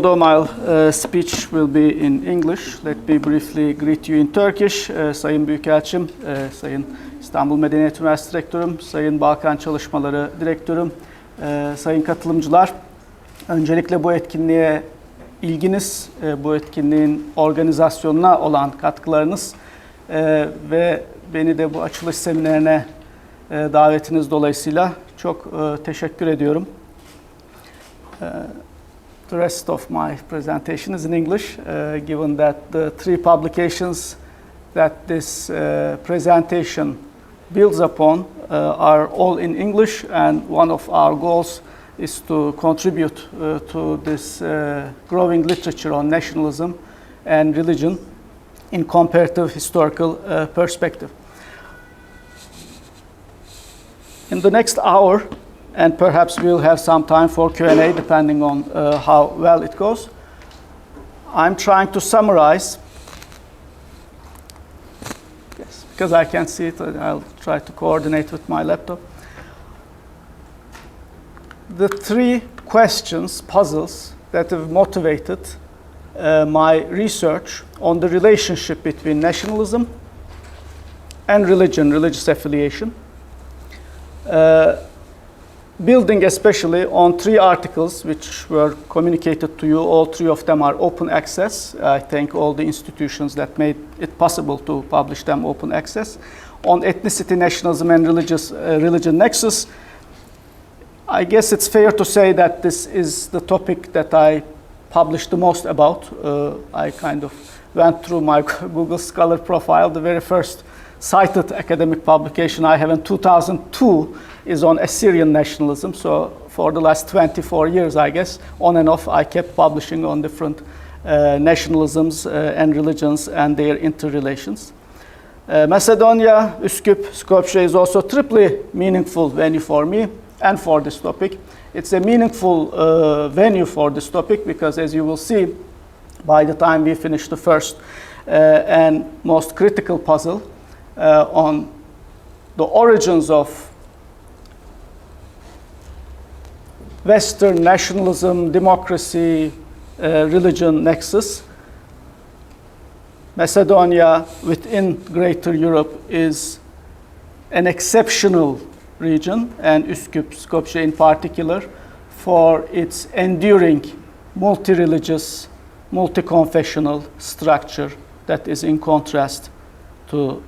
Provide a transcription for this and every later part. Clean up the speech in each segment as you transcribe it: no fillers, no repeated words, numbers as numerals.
although my speech will be in English, let me briefly greet you in Turkish. Sayın Büyükelçim, Sayın İstanbul Medeniyet Üniversitesi Rektörüm, Sayın Balkan Çalışmaları Direktörüm, sayın katılımcılar. Öncelikle bu etkinliğe ilginiz, bu etkinliğin organizasyonuna olan katkılarınız ve beni de bu açılış seminerine davetiniz dolayısıyla çok teşekkür ediyorum. The rest of my presentation is in English, given that the three publications that this presentation builds upon are all in English, and one of our goals is to contribute to this growing literature on nationalism and religion in comparative historical perspective. In the next hour, and perhaps we'll have some time for Q&A depending on how well it goes, I'm trying to summarize, yes, because I can't see it, I'll try to coordinate with my laptop, the three questions, puzzles, that have motivated my research on the relationship between nationalism and religion, religious affiliation. Building especially on three articles which were communicated to you. All three of them are open access. I thank all the institutions that made it possible to publish them open access. On ethnicity, nationalism, and religion nexus, I guess it's fair to say that this is the topic that I published the most about. I kind of went through my Google Scholar profile. The very first cited academic publication I have in 2002 is on Assyrian nationalism. So for the last 24 years, I guess, on and off, I kept publishing on different nationalisms and religions and their interrelations. Macedonia, Skopje is also a triply meaningful venue for me and for this topic. It's a meaningful venue for this topic because, as you will see, by the time we finish the first and most critical puzzle, on the origins of Western nationalism, democracy, religion nexus, Macedonia within Greater Europe is an exceptional region, and Skopje in particular, for its enduring multi-religious, multi-confessional structure that is in contrast to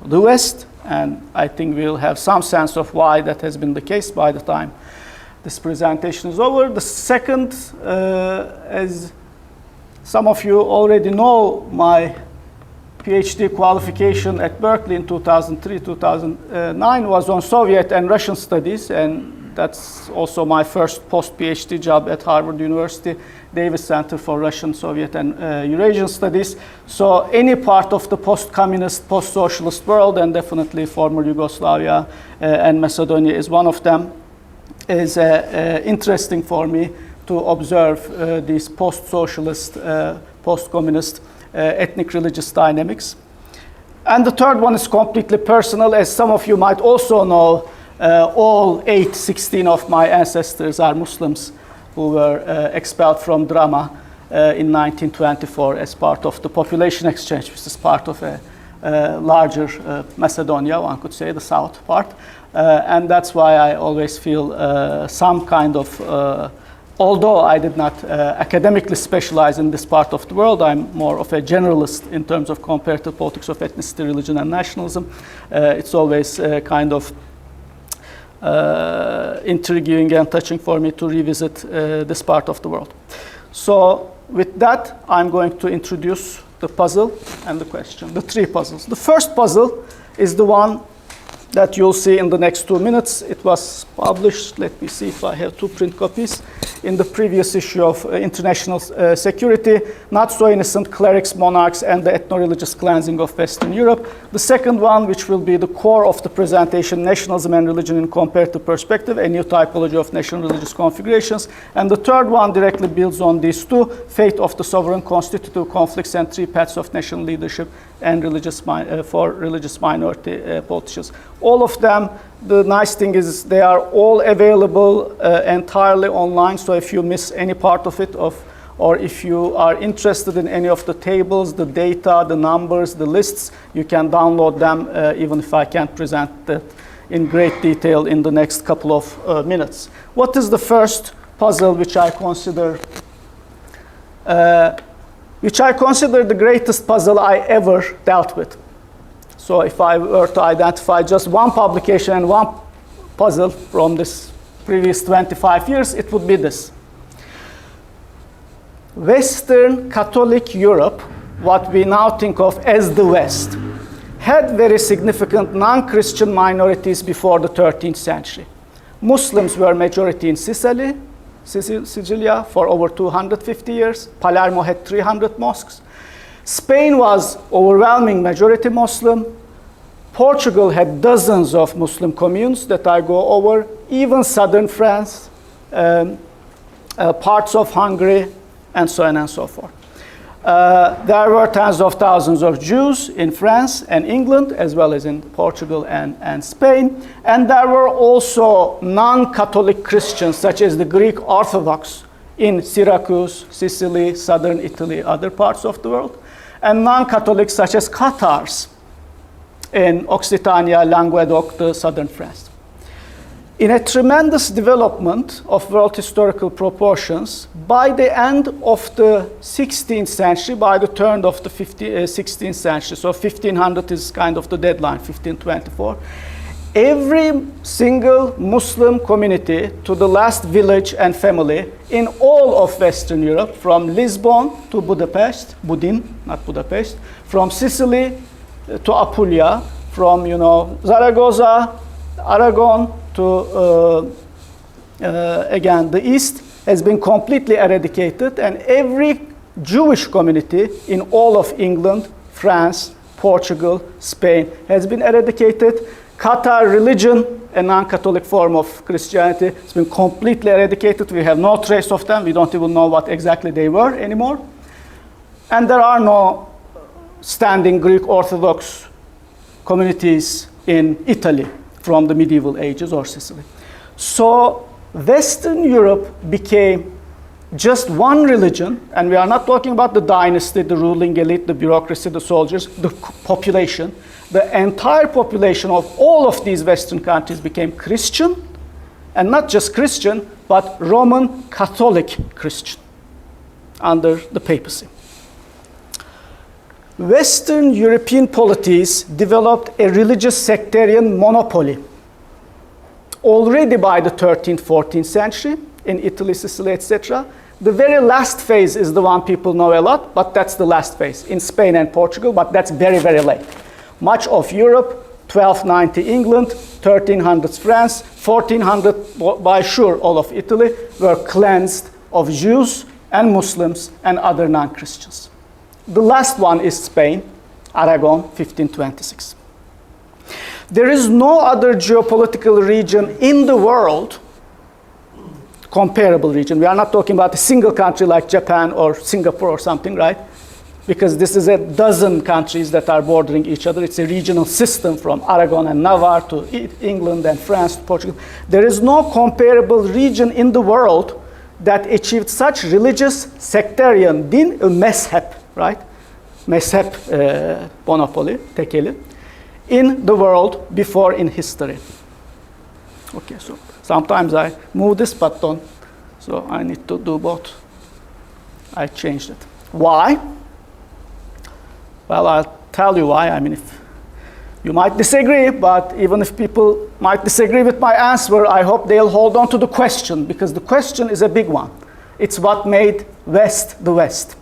the West, and I think we'll have some sense of why that has been the case by the time this presentation is over. The second, as some of you already know, my PhD qualification at Berkeley in 2003-2009 was on Soviet and Russian studies, and that's also my first post-PhD job at Harvard University, Davis Center for Russian, Soviet, and Eurasian Studies. So any part of the post-communist, post-socialist world, and definitely former Yugoslavia and Macedonia is one of them, is interesting for me to observe these post-socialist, post-communist ethnic religious dynamics. And the third one is completely personal. As some of you might also know, all 16 of my ancestors are Muslims who were expelled from Drama in 1924 as part of the population exchange, which is part of a larger Macedonia, one could say, the south part. And that's why I always feel some kind of, although I did not academically specialize in this part of the world, I'm more of a generalist in terms of comparative politics of ethnicity, religion, and nationalism. It's always kind of intriguing and touching for me to revisit this part of the world. So with that, I'm going to introduce the puzzle and the question, the three puzzles. The first puzzle is the one that you'll see in the next 2 minutes. It was published, let me see if I have two print copies, in the previous issue of International Security, Not So Innocent, Clerics, Monarchs, and the Ethnoreligious Cleansing of Western Europe. The second one, which will be the core of the presentation, Nationalism and Religion in Comparative Perspective, a new typology of national religious configurations. And the third one directly builds on these two, Fate of the Sovereign, Constitutive Conflicts, and Three Paths of National Leadership and for religious minority politicians. All of them, the nice thing is they are all available entirely online, so if you miss any part of it, of or if you are interested in any of the tables, the data, the numbers, the lists, you can download them, even if I can't present that in great detail in the next couple of minutes. What is the first puzzle which I consider the greatest puzzle I ever dealt with? So if I were to identify just one publication and one puzzle from this previous 25 years, it would be this. Western Catholic Europe, what we now think of as the West, had very significant non-Christian minorities before the 13th century. Muslims were majority in Sicilia for over 250 years. Palermo had 300 mosques. Spain was overwhelming majority Muslim. Portugal had dozens of Muslim communes that I go over, even southern France, parts of Hungary, and so on and so forth. There were tens of thousands of Jews in France and England, as well as in Portugal and Spain. And there were also non-Catholic Christians, such as the Greek Orthodox in Syracuse, Sicily, southern Italy, other parts of the world, and non-Catholic such as Catars in Occitania, Languedoc, the southern France. In a tremendous development of world historical proportions, by the end of the 16th century, by the turn of the 16th century, so 1500 is kind of the deadline, 1524, every single Muslim community to the last village and family in all of Western Europe, from Lisbon to Budapest, Budin, not Budapest, from Sicily to Apulia, from Zaragoza, Aragon to again the east, has been completely eradicated, and every Jewish community in all of England, France, Portugal, Spain has been eradicated. Cathar religion, a non-Catholic form of Christianity, has been completely eradicated. We have no trace of them. We don't even know what exactly they were anymore. And there are no standing Greek Orthodox communities in Italy from the medieval ages or Sicily. So Western Europe became just one religion, and we are not talking about the dynasty, the ruling elite, the bureaucracy, the soldiers, the population. The entire population of all of these Western countries became Christian, and not just Christian, but Roman Catholic Christian under the papacy. Western European polities developed a religious sectarian monopoly already by the 13th, 14th century in Italy, Sicily, etc. The very last phase is the one people know a lot, but that's the last phase in Spain and Portugal, but that's very, very late. Much of Europe, 1290 England, 1300s France, 1400 by sure all of Italy were cleansed of Jews and Muslims and other non-Christians. The last one is Spain, Aragon, 1526. There is no other geopolitical region in the world, comparable region. We are not talking about a single country like Japan or Singapore or something, right? Because this is a dozen countries that are bordering each other. It's a regional system from Aragon and Navarre to England and France to Portugal. There is no comparable region in the world that achieved such religious sectarian din, mezhep, right? Mezhep monopoly, tekeli, in the world before in history. Okay, so sometimes I move this button, so I need to do both. I changed it. Why? Well, I'll tell you why. I mean, if you might disagree, but even if people might disagree with my answer, I hope they'll hold on to the question, because the question is a big one. It's what made West the West.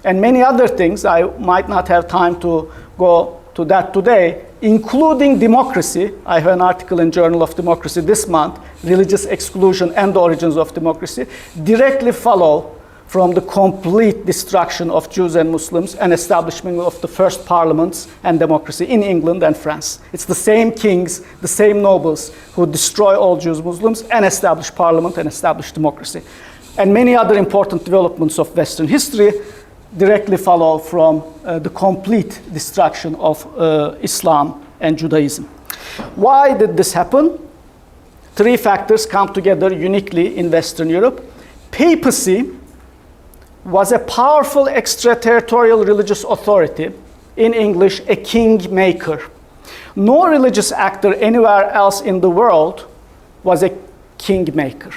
And many other things, I might not have time to go to that today, including democracy. I have an article in Journal of Democracy this month, Religious Exclusion and the Origins of Democracy, directly follow from the complete destruction of Jews and Muslims and establishment of the first parliaments and democracy in England and France. It's the same kings, the same nobles who destroy all Jews, Muslims, and establish parliament and establish democracy. And many other important developments of Western history directly follow from the complete destruction of Islam and Judaism. Why did this happen? Three factors come together uniquely in Western Europe. Papacy was a powerful extraterritorial religious authority, in English, a kingmaker. No religious actor anywhere else in the world was a kingmaker.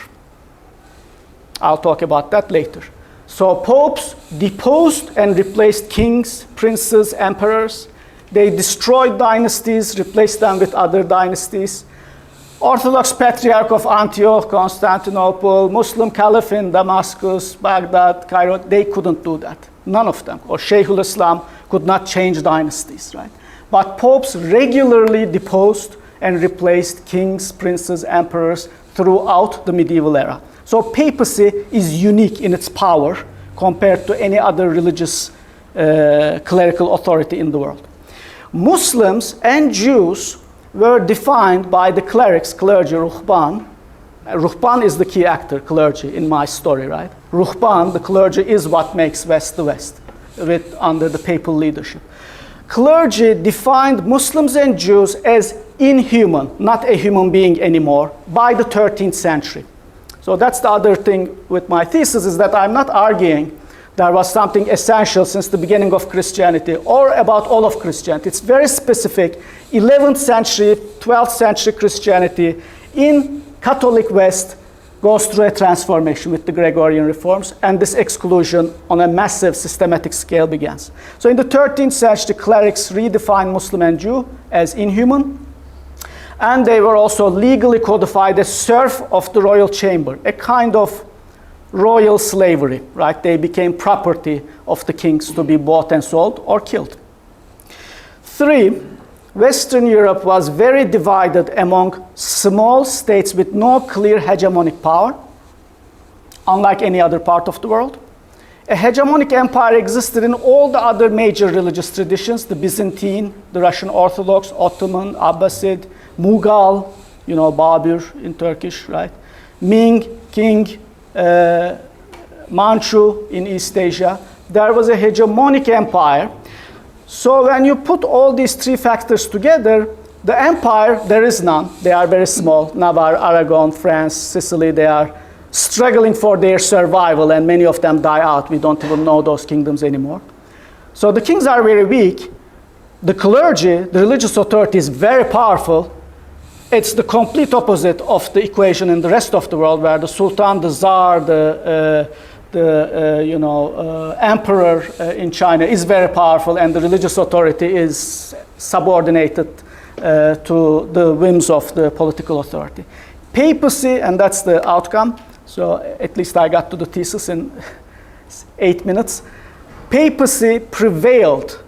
I'll talk about that later. So popes deposed and replaced kings, princes, emperors. They destroyed dynasties, replaced them with other dynasties. Orthodox Patriarch of Antioch, Constantinople, Muslim Caliph in Damascus, Baghdad, Cairo, they couldn't do that. None of them. Or Shaykhul Islam could not change dynasties, right? But popes regularly deposed and replaced kings, princes, emperors throughout the medieval era. So papacy is unique in its power compared to any other religious clerical authority in the world. Muslims and Jews were defined by the clerics, clergy, ruhban. Ruhban is the key actor, clergy, in my story, right? Ruhban, the clergy, is what makes West the West, under the papal leadership. Clergy defined Muslims and Jews as inhuman, not a human being anymore, by the 13th century. So that's the other thing with my thesis, is that I'm not arguing there was something essential since the beginning of Christianity or about all of Christianity. It's very specific. 11th century, 12th century Christianity in Catholic West goes through a transformation with the Gregorian reforms, and this exclusion on a massive systematic scale begins. So in the 13th century, clerics redefined Muslim and Jew as inhuman, and they were also legally codified as serf of the royal chamber, a kind of royal slavery, right? They became property of the kings to be bought and sold or killed. 3, Western Europe was very divided among small states with no clear hegemonic power, unlike any other part of the world. A hegemonic empire existed in all the other major religious traditions, the Byzantine, the Russian Orthodox, Ottoman, Abbasid, Mughal, you know, Babur in Turkish, right? Ming, King, Manchu in East Asia. There was a hegemonic empire. So when you put all these 3 factors together, the empire, there is none. They are very small. Navarre, Aragon, France, Sicily, they are struggling for their survival, and many of them die out. We don't even know those kingdoms anymore. So the kings are very weak. The clergy, the religious authority, is very powerful. It's the complete opposite of the equation in the rest of the world, where the sultan, the czar, the emperor in China is very powerful, and the religious authority is subordinated to the whims of the political authority. Papacy, and that's the outcome. So at least I got to the thesis in 8 minutes. Papacy prevailed,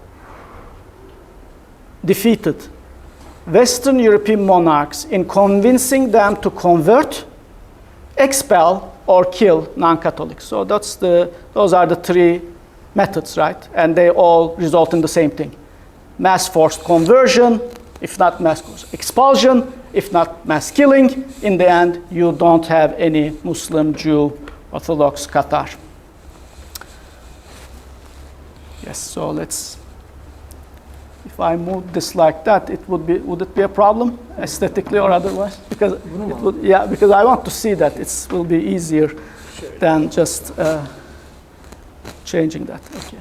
defeated Western European monarchs in convincing them to convert, expel, or kill non-Catholics. So those are the 3 methods, right? And they all result in the same thing. Mass forced conversion, if not mass expulsion, if not mass killing. In the end, you don't have any Muslim, Jew, Orthodox, Cathar. Yes, so let's, if I move this like that, would it be a problem aesthetically or otherwise? Because it would, yeah, because I want to see that it will be easier than just changing that. Okay,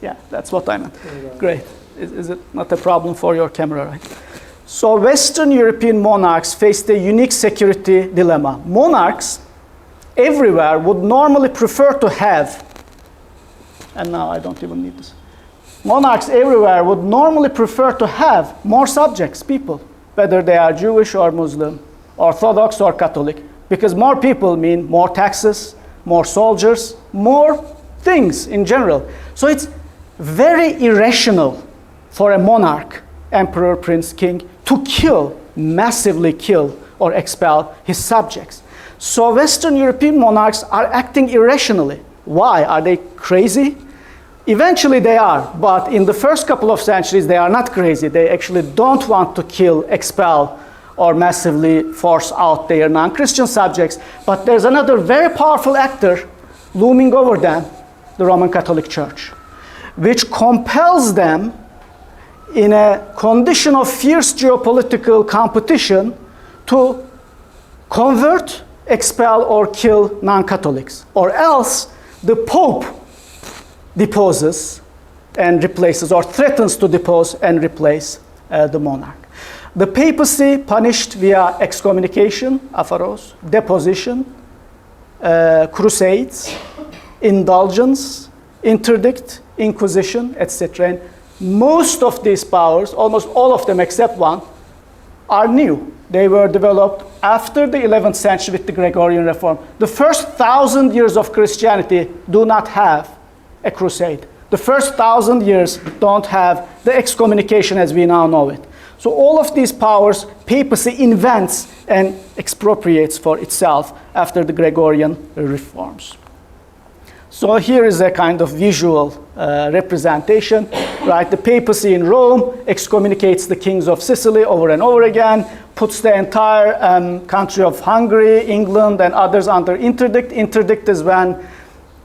yeah, that's what I meant. Great. Is it not a problem for your camera, right? So Western European monarchs faced a unique security dilemma. Monarchs everywhere would normally prefer to have, and now I don't even need this. Monarchs everywhere would normally prefer to have more subjects, people, whether they are Jewish or Muslim, Orthodox or Catholic, because more people mean more taxes, more soldiers, more things in general. So it's very irrational for a monarch, emperor, prince, king, to kill, massively kill or expel his subjects. So Western European monarchs are acting irrationally. Why? Are they crazy? Eventually they are, but in the first couple of centuries they are not crazy. They actually don't want to kill, expel, or massively force out their non-Christian subjects. But there's another very powerful actor looming over them, the Roman Catholic Church, which compels them in a condition of fierce geopolitical competition to convert, expel, or kill non-Catholics. Or else the Pope deposes and replaces, or threatens to depose and replace the monarch. The papacy punished via excommunication, apharos, deposition, crusades, indulgence, interdict, inquisition, etc. And most of these powers, almost all of them except one, are new. They were developed after the 11th century with the Gregorian reform. The first 1,000 years of Christianity do not have a crusade. The first 1,000 years don't have the excommunication as we now know it. So all of these powers, papacy invents and expropriates for itself after the Gregorian reforms. So here is a kind of visual representation, right? The papacy in Rome excommunicates the kings of Sicily over and over again, puts the entire country of Hungary, England, and others under interdict. Interdict is when,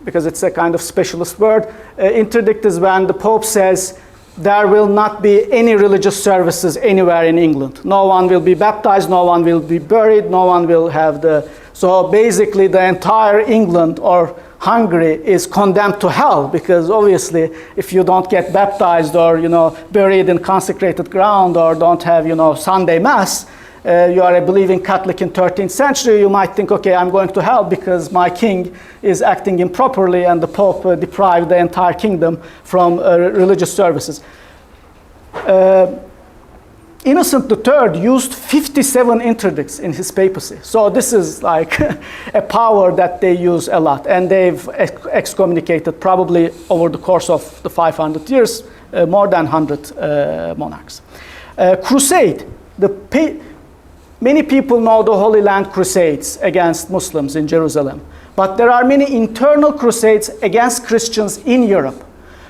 because it's a kind of specialist word, interdict is when the Pope says there will not be any religious services anywhere in England. No one will be baptized, no one will be buried, no one will have the... So basically the entire England or Hungary is condemned to hell, because obviously if you don't get baptized or, you know, buried in consecrated ground or don't have, you know, Sunday Mass, you are a believing Catholic in 13th century, you might think, okay, I'm going to hell because my king is acting improperly and the Pope deprived the entire kingdom from religious services. Innocent III used 57 interdicts in his papacy. So this is like a power that they use a lot. And they've excommunicated probably over the course of the 500 years, more than 100 monarchs. Crusade. Many people know the Holy Land Crusades against Muslims in Jerusalem. But there are many internal crusades against Christians in Europe,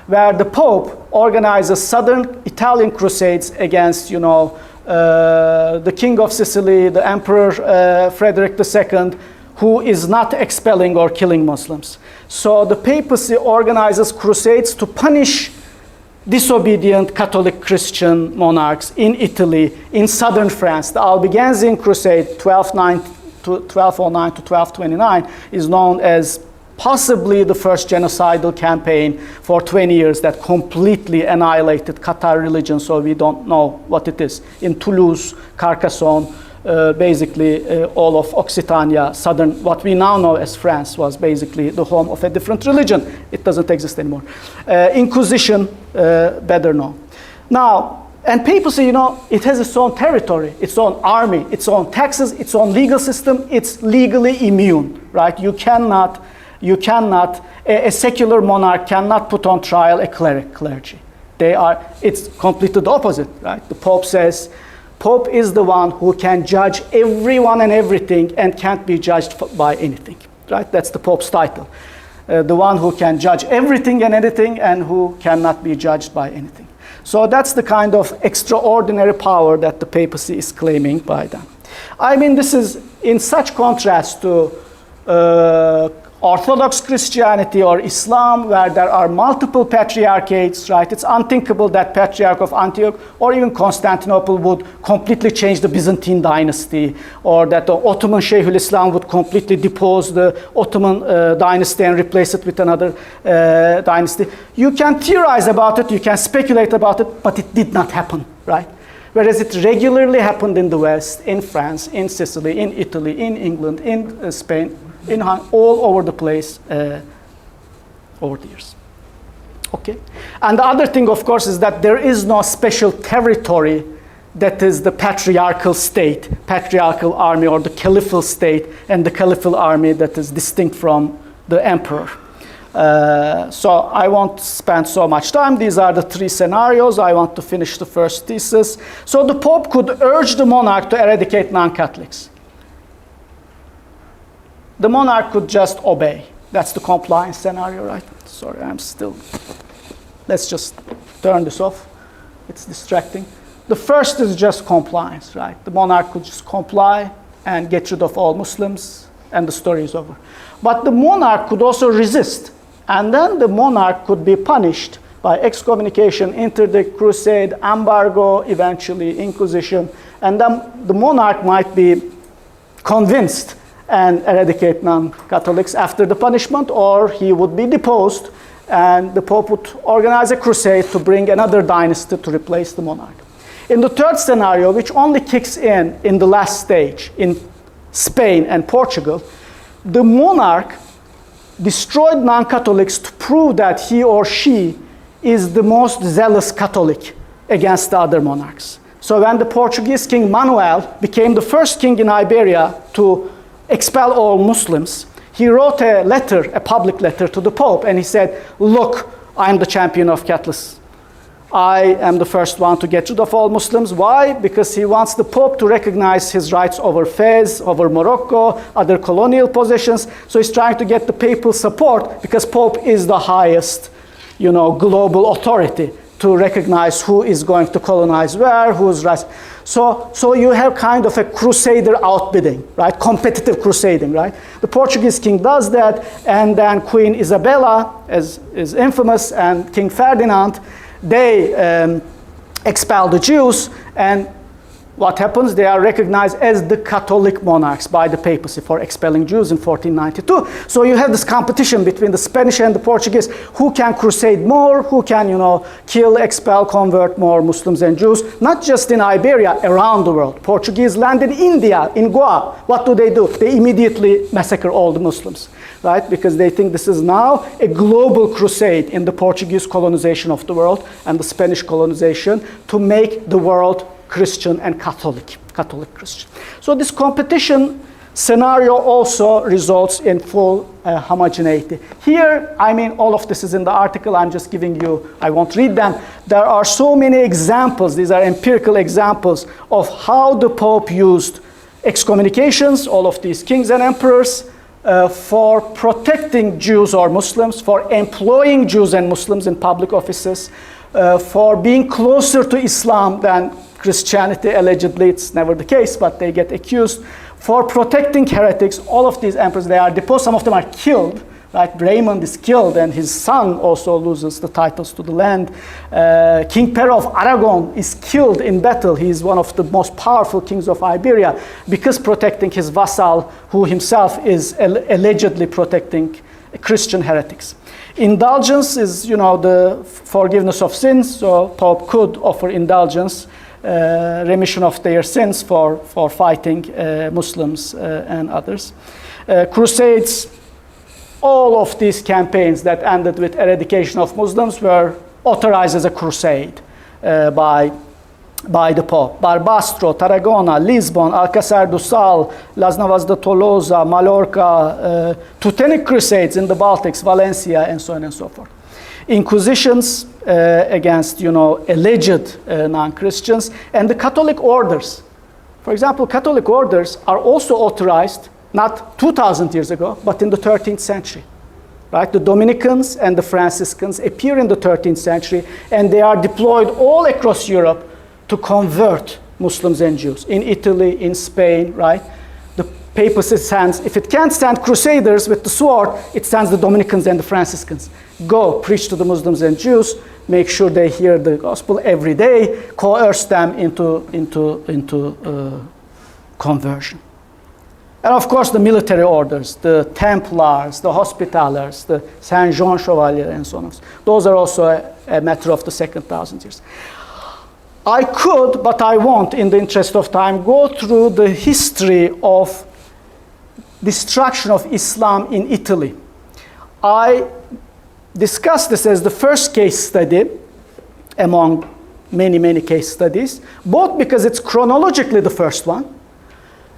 where the Pope organizes southern Italian crusades against, you know, the King of Sicily, the Emperor Frederick II, who is not expelling or killing Muslims. So the papacy organizes crusades to punish disobedient Catholic Christian monarchs in Italy, in southern France. The Albigensian Crusade, 1209 to 1229, is known as possibly the first genocidal campaign for 20 years that completely annihilated Cathar religion, so we don't know what it is. In Toulouse, Carcassonne, basically all of Occitania, southern, what we now know as France, was basically the home of a different religion. It doesn't exist anymore. Inquisition, better known. Now, and papacy, you know, it has its own territory, its own army, its own taxes, its own legal system. It's legally immune, right? You cannot, a secular monarch cannot put on trial a clergy. It's completely the opposite, right? The Pope says, Pope is the one who can judge everyone and everything and can't be judged by anything, right? That's the Pope's title. The one who can judge everything and anything and who cannot be judged by anything. So that's the kind of extraordinary power that the papacy is claiming by them. I mean, this is in such contrast to Orthodox Christianity or Islam, where there are multiple patriarchates, right? It's unthinkable that Patriarch of Antioch or even Constantinople would completely change the Byzantine dynasty, or that the Ottoman Shaykhul Islam would completely depose the Ottoman dynasty and replace it with another dynasty. You can theorize about it, you can speculate about it, but it did not happen, right? Whereas it regularly happened in the West, in France, in Sicily, in Italy, in England, in Spain, all over the place over the years. Okay? And the other thing, of course, is that there is no special territory that is the patriarchal state, patriarchal army, or the caliphal state, and the caliphal army that is distinct from the emperor. So I won't spend so much time. These are the three scenarios. I want to finish the first thesis. So the Pope could urge the monarch to eradicate non-Catholics. The monarch could just obey. That's the compliance scenario, right? Sorry, let's just turn this off. It's distracting. The first is just compliance, right? The monarch could just comply and get rid of all Muslims, and the story is over. But the monarch could also resist, and then the monarch could be punished by excommunication, interdict, crusade, embargo, eventually inquisition, and then the monarch might be convinced and eradicate non-Catholics after the punishment, or he would be deposed and the Pope would organize a crusade to bring another dynasty to replace the monarch. In the third scenario, which only kicks in the last stage, in Spain and Portugal, the monarch destroyed non-Catholics to prove that he or she is the most zealous Catholic against the other monarchs. So when the Portuguese King Manuel became the first king in Iberia to expel all Muslims, he wrote a letter, a public letter to the Pope, and he said, look, I'm the champion of Catholics. I am the first one to get rid of all Muslims. Why? Because he wants the Pope to recognize his rights over Fez, over Morocco, other colonial possessions. So he's trying to get the papal support because Pope is the highest, global authority to recognize who is going to colonize where, whose rights. So you have kind of a crusader outbidding, right? Competitive crusading, right? The Portuguese king does that, and then Queen Isabella is infamous, and King Ferdinand, they expel the Jews, and what happens? They are recognized as the Catholic monarchs by the papacy for expelling Jews in 1492. So you have this competition between the Spanish and the Portuguese. Who can crusade more? Who can, kill, expel, convert more Muslims and Jews? Not just in Iberia, around the world. Portuguese land in India, in Goa. What do? They immediately massacre all the Muslims, right? Because they think this is now a global crusade in the Portuguese colonization of the world and the Spanish colonization to make the world Christian and Catholic Christian. So this competition scenario also results in full homogeneity. Here, all of this is in the article. I'm just giving you, I won't read them. There are so many examples. These are empirical examples of how the Pope used excommunications, all of these kings and emperors, for protecting Jews or Muslims, for employing Jews and Muslims in public offices, for being closer to Islam than Christianity. Allegedly, it's never the case, but they get accused, for protecting heretics. All of these emperors, they are deposed. Some of them are killed, right? Raymond is killed, and his son also loses the titles to the land. King Pero of Aragon is killed in battle. He is one of the most powerful kings of Iberia because protecting his vassal, who himself is allegedly protecting Christian heretics. Indulgence is, the forgiveness of sins, so Pope could offer indulgence, remission of their sins for fighting Muslims and others. Crusades, all of these campaigns that ended with eradication of Muslims were authorized as a crusade by the Pope. Barbastro, Tarragona, Lisbon, Alcázar do Sal, Las Navas de Tolosa, Mallorca, Teutonic Crusades in the Baltics, Valencia, and so on and so forth. Inquisitions against, alleged non-Christians, and the Catholic orders. For example, Catholic orders are also authorized not 2,000 years ago, but in the 13th century. Right? The Dominicans and the Franciscans appear in the 13th century, and they are deployed all across Europe to convert Muslims and Jews. In Italy, in Spain, right? The papacy sends, if it can't send crusaders with the sword, it sends the Dominicans and the Franciscans. Go, preach to the Muslims and Jews, make sure they hear the gospel every day, coerce them into conversion. And of course, the military orders, the Templars, the Hospitallers, the Saint Jean Chevalier, and so on. Those are also a matter of the second 1,000 years. I could, but I won't, in the interest of time, go through the history of destruction of Islam in Italy. I discussed this as the first case study among many, many case studies, both because it's chronologically the first one,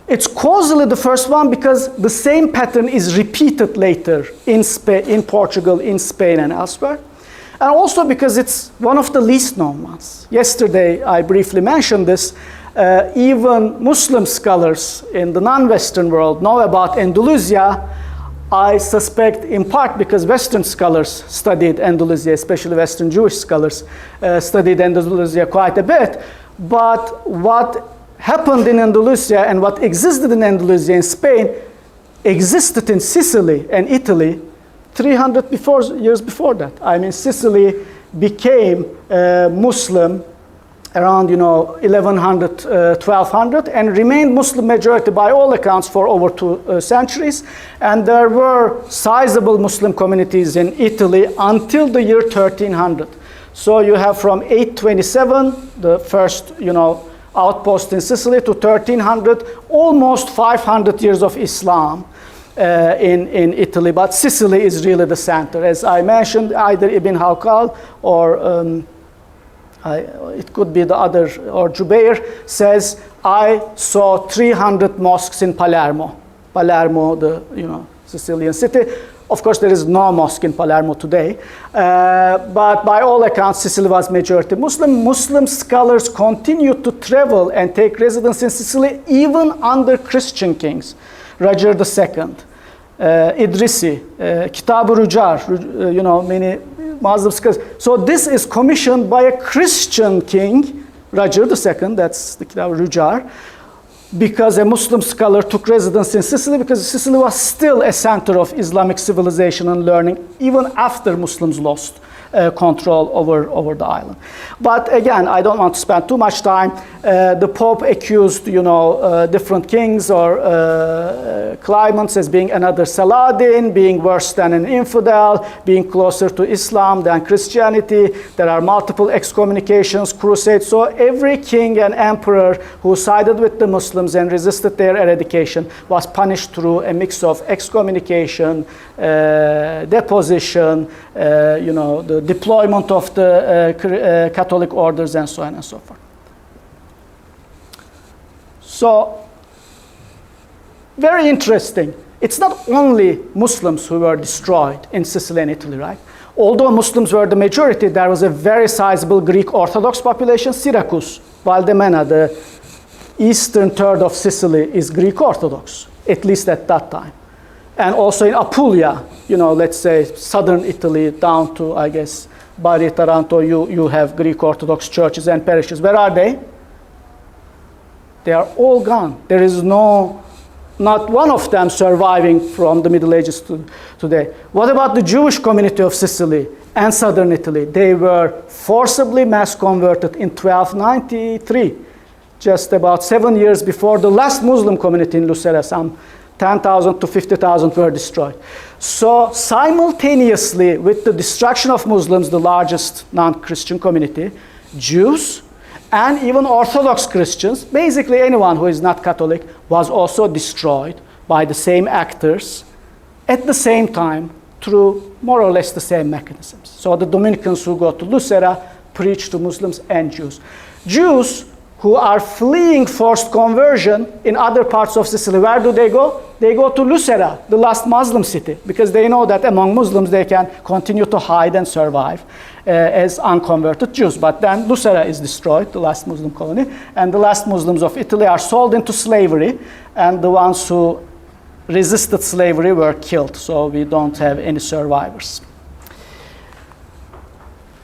it's causally the first one because the same pattern is repeated later in Portugal, in Spain, and elsewhere. And also because it's one of the least known ones. Yesterday, I briefly mentioned this. Even Muslim scholars in the non-Western world know about Andalusia. I suspect in part because Western scholars studied Andalusia, especially Western Jewish scholars studied Andalusia quite a bit. But what happened in Andalusia and what existed in Andalusia in Spain existed in Sicily and Italy 300 years before that. Sicily became Muslim around 1100, 1200, and remained Muslim majority by all accounts for over 2 centuries. And there were sizable Muslim communities in Italy until the year 1300. So you have from 827, the first outpost in Sicily, to 1300, almost 500 years of Islam in Italy. But Sicily is really the center. As I mentioned, either Ibn Hawqal or it could be the other, or Jubair says, I saw 300 mosques in Palermo. Palermo, the Sicilian city. Of course, there is no mosque in Palermo today. But by all accounts, Sicily was majority Muslim. Muslim scholars continued to travel and take residence in Sicily even under Christian kings. Roger II, Idrisi, Kitab-ı Rujar, many Muslim scholars. So this is commissioned by a Christian king, Roger II, that's the Kitab-ı Rujar, because a Muslim scholar took residence in Sicily, because Sicily was still a center of Islamic civilization and learning, even after Muslims lost control over the island. But again, I don't want to spend too much time. The Pope accused, different kings or claimants as being another Saladin, being worse than an infidel, being closer to Islam than Christianity. There are multiple excommunications, crusades. So every king and emperor who sided with the Muslims and resisted their eradication was punished through a mix of excommunication, deposition, the deployment of the Catholic orders, and so on and so forth. So, very interesting. It's not only Muslims who were destroyed in Sicily and Italy, right? Although Muslims were the majority, there was a very sizable Greek Orthodox population. Syracuse, Valdemena, the eastern third of Sicily, is Greek Orthodox, at least at that time. And also in Apulia, let's say southern Italy down to, I guess, Bari, Taranto, you have Greek Orthodox churches and parishes. Where are they? They are all gone. There is not one of them surviving from the Middle Ages to today. What about the Jewish community of Sicily and southern Italy? They were forcibly mass converted in 1293, just about 7 years before the last Muslim community in Lucera. Some 10,000 to 50,000 were destroyed. So simultaneously with the destruction of Muslims, the largest non-Christian community, Jews and even Orthodox Christians, basically anyone who is not Catholic, was also destroyed by the same actors at the same time through more or less the same mechanisms. So the Dominicans who go to Lucera preach to Muslims and Jews. Jews who are fleeing forced conversion in other parts of Sicily, where do they go? They go to Lucera, the last Muslim city, because they know that among Muslims they can continue to hide and survive as unconverted Jews. But then Lucera is destroyed, the last Muslim colony, and the last Muslims of Italy are sold into slavery, and the ones who resisted slavery were killed, so we don't have any survivors.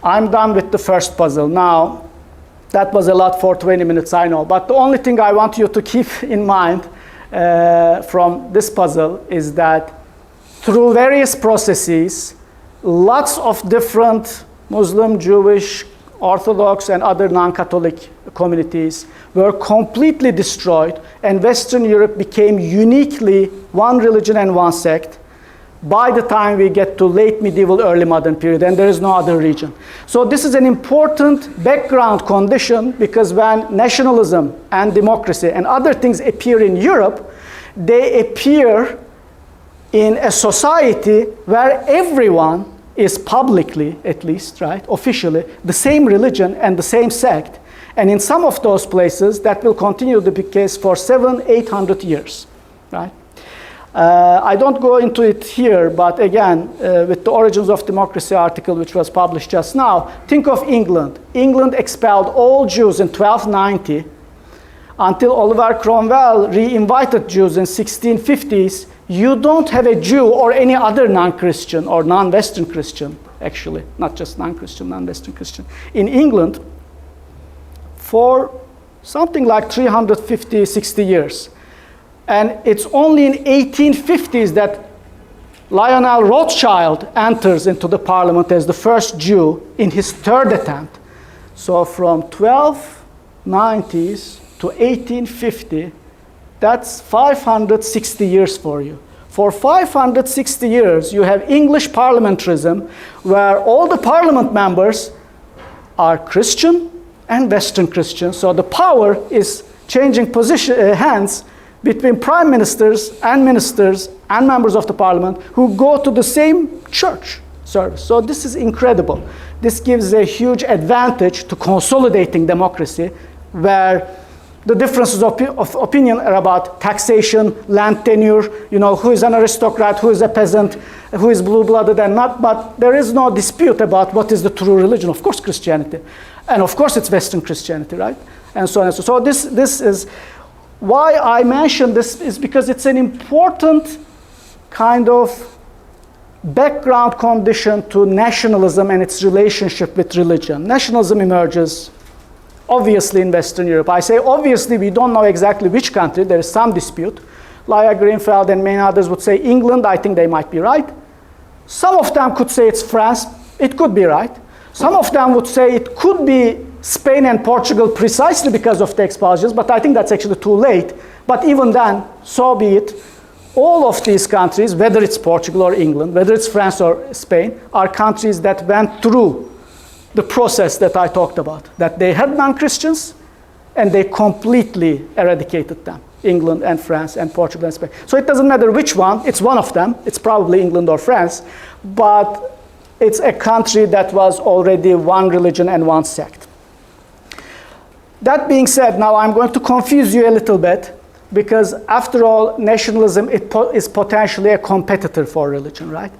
I'm done with the first puzzle. Now, that was a lot for 20 minutes, I know. But the only thing I want you to keep in mind from this puzzle is that through various processes, lots of different Muslim, Jewish, Orthodox, and other non-Catholic communities were completely destroyed, and Western Europe became uniquely one religion and one sect by the time we get to late medieval, early modern period, and there is no other region. So this is an important background condition, because when nationalism and democracy and other things appear in Europe, they appear in a society where everyone is publicly, at least, right, officially, the same religion and the same sect. And in some of those places, that will continue to be the case for 700-800 years, right? I don't go into it here, but again, with the Origins of Democracy article, which was published just now, think of England. England expelled all Jews in 1290 until Oliver Cromwell re-invited Jews in 1650s. You don't have a Jew or any other non-Christian or non-Western Christian, actually, not just non-Christian, non-Western Christian, in England for something like 350, 60 years. And it's only in 1850s that Lionel Rothschild enters into the parliament as the first Jew in his third attempt. So from 12 1890s to 1850, that's 560 years for you. For 560 years, you have English parliamentarism, where all the parliament members are Christian and Western Christian. So the power is changing hands between prime ministers and members of the parliament who go to the same church service. So this is incredible. This gives a huge advantage to consolidating democracy, where the differences of opinion are about taxation, land tenure, who is an aristocrat, who is a peasant, who is blue-blooded and not, but there is no dispute about what is the true religion. Of course, Christianity. And of course, it's Western Christianity, right? And so on and so on. So this is, why I mention this is because it's an important kind of background condition to nationalism and its relationship with religion. Nationalism emerges obviously in Western Europe. I say obviously, we don't know exactly which country. There is some dispute. Laia Greenfeld and many others would say England. I think they might be right. Some of them could say it's France. It could be right. Some of them would say it could be Spain and Portugal precisely because of the expulsions, but I think that's actually too late. But even then, so be it. All of these countries, whether it's Portugal or England, whether it's France or Spain, are countries that went through the process that I talked about, that they had non-Christians and they completely eradicated them. England and France and Portugal and Spain. So it doesn't matter which one, it's one of them. It's probably England or France, but it's a country that was already one religion and one sect. That being said, now I'm going to confuse you a little bit, because after all, nationalism is potentially a competitor for religion, right?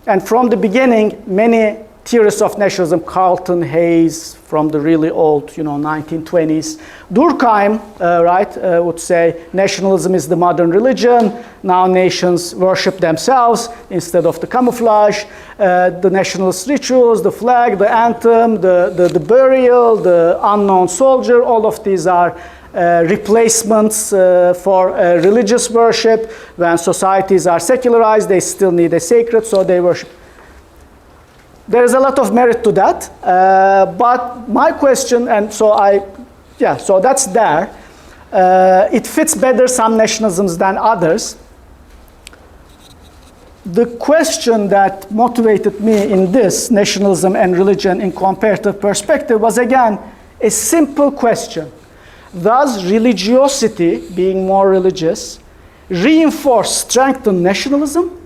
And from the beginning, many theorists of nationalism, Carlton, Hayes, from the really old, 1920s. Durkheim, would say nationalism is the modern religion. Now nations worship themselves instead of the camouflage. The nationalist rituals, the flag, the anthem, the burial, the unknown soldier, all of these are replacements for religious worship. When societies are secularized, they still need a sacred, so they worship. There is a lot of merit to that, but my question, and so so that's there. It fits better some nationalisms than others. The question that motivated me in this nationalism and religion in comparative perspective was again a simple question. Does religiosity, being more religious, reinforce, strengthen nationalism?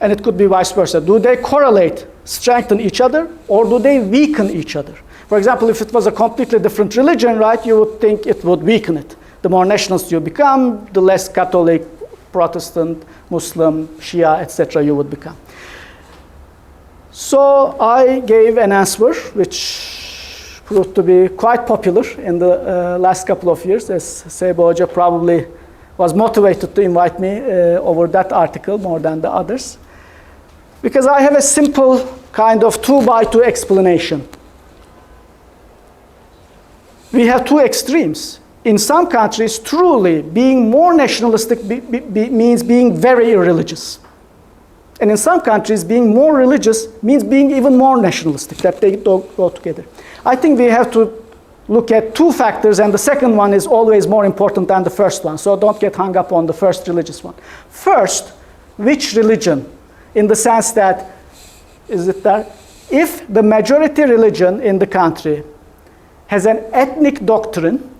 And it could be vice versa. Do they correlate, strengthen each other, or do they weaken each other? For example, if it was a completely different religion, right, you would think it would weaken it. The more nationalist you become, the less Catholic, Protestant, Muslim, Shia, etc. you would become. So I gave an answer which proved to be quite popular in the last couple of years, as Sebo Hoca probably was motivated to invite me over that article more than the others. Because I have a simple kind of 2x2 explanation. We have two extremes. In some countries, truly being more nationalistic means being very irreligious. And in some countries, being more religious means being even more nationalistic, that they don't go together. I think we have to look at two factors, and the second one is always more important than the first one. So don't get hung up on the first religious one. First, which religion? In the sense that, is it there? If the majority religion in the country has an ethnic doctrine,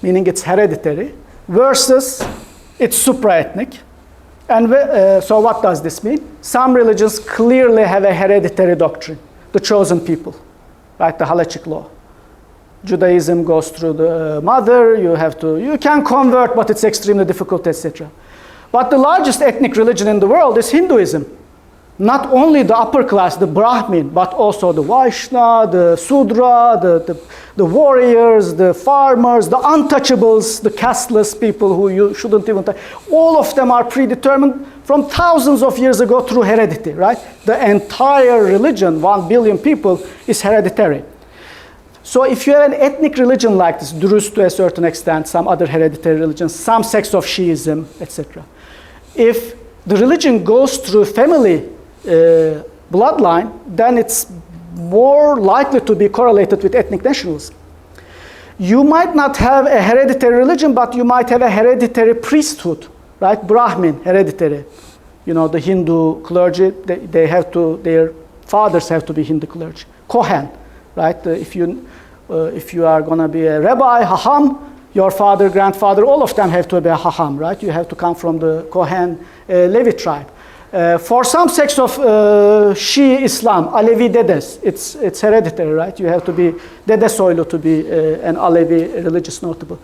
meaning it's hereditary, versus it's supra-ethnic. And so what does this mean? Some religions clearly have a hereditary doctrine, the chosen people, right? The halachic law. Judaism goes through the mother, you can convert, but it's extremely difficult, etc. But the largest ethnic religion in the world is Hinduism. Not only the upper class, the Brahmin, but also the Vaishna, the Sudra, the warriors, the farmers, the untouchables, the casteless people who you shouldn't even touch. All of them are predetermined from thousands of years ago through heredity, right? The entire religion, 1 billion people, is hereditary. So if you have an ethnic religion like this, Druze to a certain extent, some other hereditary religions, some sects of Shiism, etc. If the religion goes through family bloodline, then it's more likely to be correlated with ethnic nationalism. You might not have a hereditary religion, but you might have a hereditary priesthood, right? Brahmin, hereditary. You know, the Hindu clergy, they have to, their fathers have to be Hindu clergy. Kohen, right? If you are going to be a rabbi, hacham, your father, grandfather, all of them have to be a hacham, right? You have to come from the Kohen Levi tribe. For some sects of Shia Islam, Alevi dedes, it's hereditary, right? You have to be dede soylu to be an Alevi religious notable.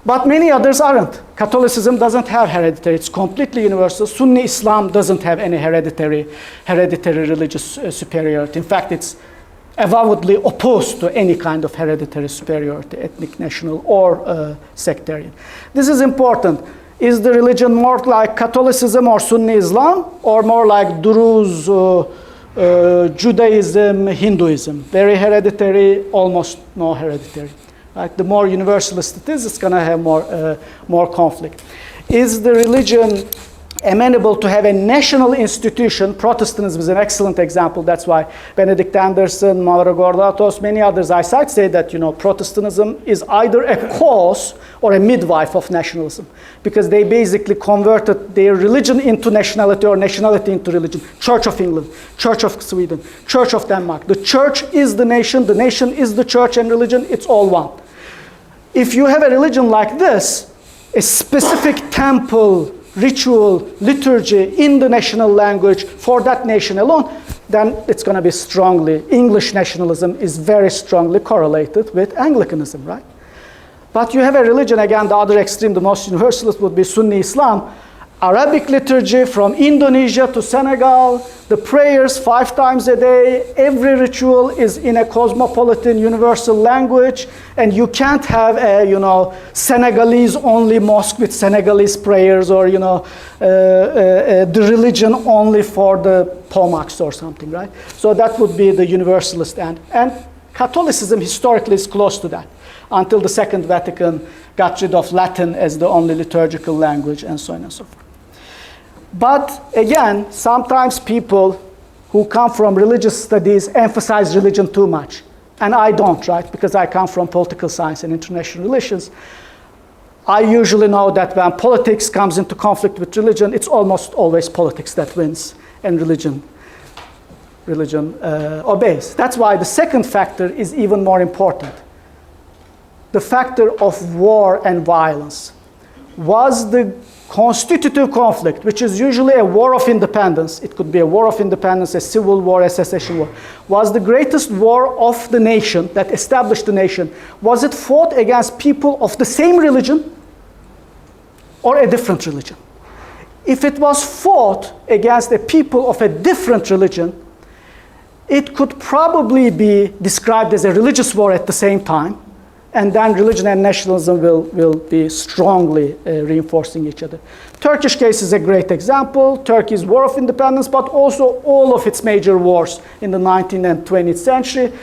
But many others aren't. Catholicism doesn't have hereditary. It's completely universal. Sunni Islam doesn't have any hereditary religious superiority. In fact, it's avowedly opposed to any kind of hereditary superiority, ethnic, national, or sectarian. This is important. Is the religion more like Catholicism or Sunni Islam, or more like Druze, Judaism, Hinduism? Very hereditary, almost no hereditary. Right? The more universalist it is, it's going to have more conflict. Is the religion amenable to have a national institution? Protestantism is an excellent example. That's why Benedict Anderson, Mauro Gordatos, many others I cite say that, you know, Protestantism is either a cause or a midwife of nationalism, because they basically converted their religion into nationality or nationality into religion. Church of England, Church of Sweden, Church of Denmark. The church is the nation is the church, and religion, it's all one. If you have a religion like this, a specific temple, ritual, liturgy in the national language for that nation alone, then it's going to be strongly, English nationalism is very strongly correlated with Anglicanism, right? But you have a religion, again, the other extreme, the most universalist would be Sunni Islam. Arabic liturgy from Indonesia to Senegal, the prayers 5 times a day, every ritual is in a cosmopolitan universal language, and you can't have a, you know, Senegalese only mosque with Senegalese prayers, or, you know, the religion only for the Pomaks or something, right? So that would be the universalist end. And Catholicism historically is close to that, until the Second Vatican got rid of Latin as the only liturgical language, and so on and so forth. But again, sometimes people who come from religious studies emphasize religion too much. And I don't, right? Because I come from political science and international relations. I usually know that when politics comes into conflict with religion, it's almost always politics that wins, and religion obeys. That's why the second factor is even more important. The factor of war and violence. Was the constitutive conflict, which is usually a war of independence, it could be a war of independence, a civil war, a secession war, was the greatest war of the nation that established the nation, was it fought against people of the same religion or a different religion? If it was fought against a people of a different religion, it could probably be described as a religious war at the same time, and then religion and nationalism will be strongly reinforcing each other. Turkish case is a great example. Turkey's war of independence, but also all of its major wars in the 19th and 20th century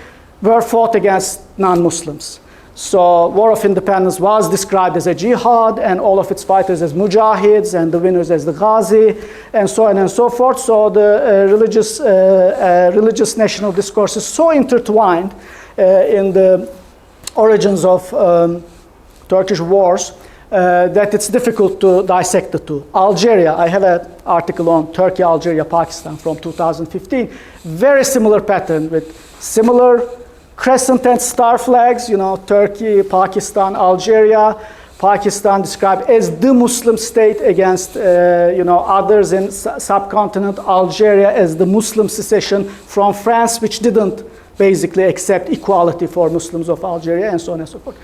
were fought against non-Muslims. So war of independence was described as a jihad, and all of its fighters as mujahids, and the winners as the ghazi, and so on and so forth. So the religious national discourse is so intertwined in the origins of Turkish wars that it's difficult to dissect the two. Algeria, I have an article on Turkey, Algeria, Pakistan from 2015. Very similar pattern with similar crescent and star flags, you know, Turkey, Pakistan, Algeria. Pakistan described as the Muslim state against, you know, others in subcontinent. Algeria as the Muslim secession from France, which didn't basically accept equality for Muslims of Algeria, and so on and so forth.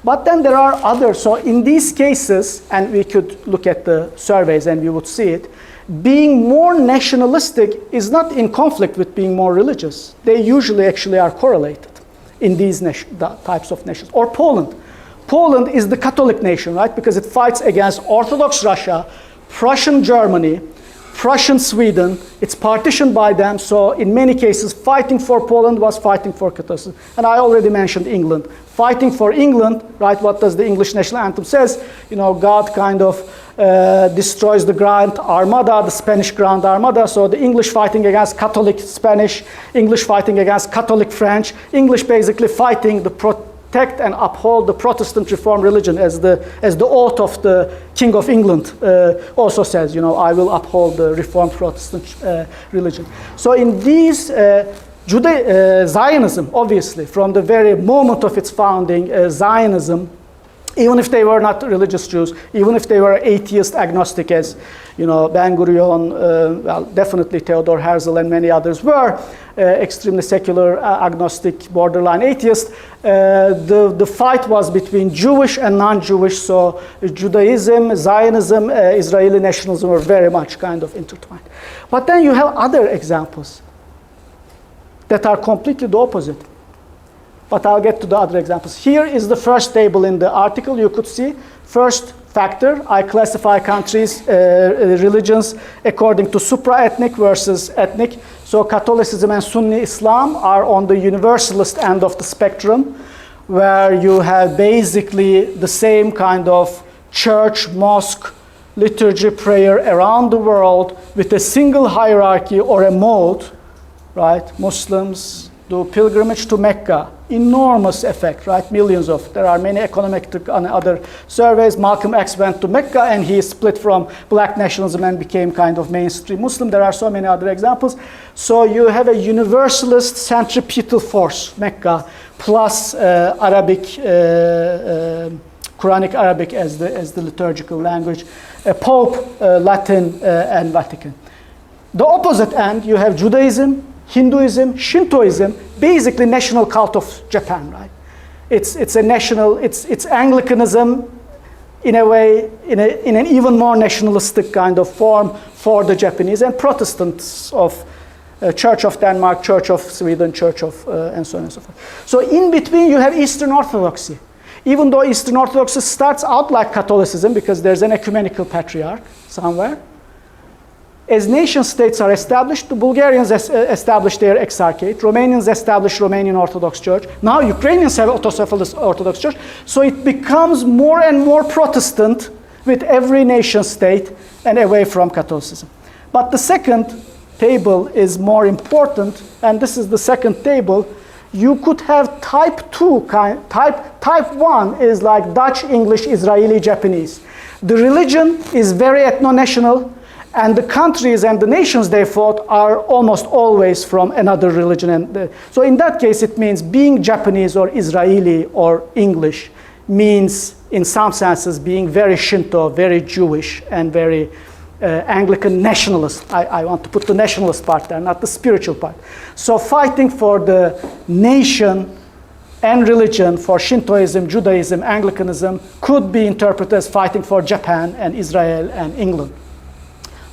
But then there are others. So in these cases, and we could look at the surveys and we would see it, being more nationalistic is not in conflict with being more religious. They usually actually are correlated in these types of nations. Or Poland. Poland is the Catholic nation, right? Because it fights against Orthodox Russia, Prussian Germany, Prussian Sweden, it's partitioned by them, so in many cases fighting for Poland was fighting for Catholicism. And I already mentioned England. Fighting for England, right, what does the English national anthem says? You know, God kind of destroys the Grand Armada, the Spanish Grand Armada, so the English fighting against Catholic Spanish, English fighting against Catholic French, English basically fighting the protect and uphold the Protestant Reformed religion, as the oath of the King of England also says, you know, I will uphold the Reformed Protestant religion. So in these Zionism, obviously, from the very moment of its founding, Zionism, even if they were not religious Jews, even if they were atheist, agnostic, as you know, Ben Gurion, well, definitely Theodor Herzl and many others were extremely secular, agnostic, borderline atheist. The fight was between Jewish and non-Jewish, so Judaism, Zionism, Israeli nationalism were very much kind of intertwined. But then you have other examples that are completely the opposite. But I'll get to the other examples. Here is the first table in the article. You could see first factor, I classify countries, religions according to supra-ethnic versus ethnic. So Catholicism and Sunni Islam are on the universalist end of the spectrum, where you have basically the same kind of church, mosque, liturgy, prayer around the world with a single hierarchy or a mode, right? Muslims do pilgrimage to Mecca. Enormous effect, right? Millions of. There are many econometric and other surveys. Malcolm X went to Mecca and he split from black nationalism and became kind of mainstream Muslim. There are so many other examples. So you have a universalist centripetal force, Mecca, plus Arabic, Quranic Arabic as the liturgical language, Pope, Latin, and Vatican. The opposite end, you have Judaism, Hinduism, Shintoism, basically national cult of Japan, right? It's a national, it's Anglicanism in a way, in an even more nationalistic kind of form for the Japanese, and Protestants of Church of Denmark, Church of Sweden, Church of, and so on and so forth. So in between you have Eastern Orthodoxy. Even though Eastern Orthodoxy starts out like Catholicism because there's an ecumenical patriarch somewhere, as nation states are established, the Bulgarians established their exarchate, Romanians established Romanian Orthodox Church, now Ukrainians have autocephalous Orthodox Church, so it becomes more and more Protestant with every nation state and away from Catholicism. But the second table is more important, and this is the second table. You could have type 2, type 1 is like Dutch, English, Israeli, Japanese. The religion is very ethno-national, and the countries and the nations they fought are almost always from another religion. And so in that case, it means being Japanese or Israeli or English means, in some senses, being very Shinto, very Jewish, and very Anglican nationalist. I want to put the nationalist part there, not the spiritual part. So fighting for the nation and religion, for Shintoism, Judaism, Anglicanism, could be interpreted as fighting for Japan and Israel and England.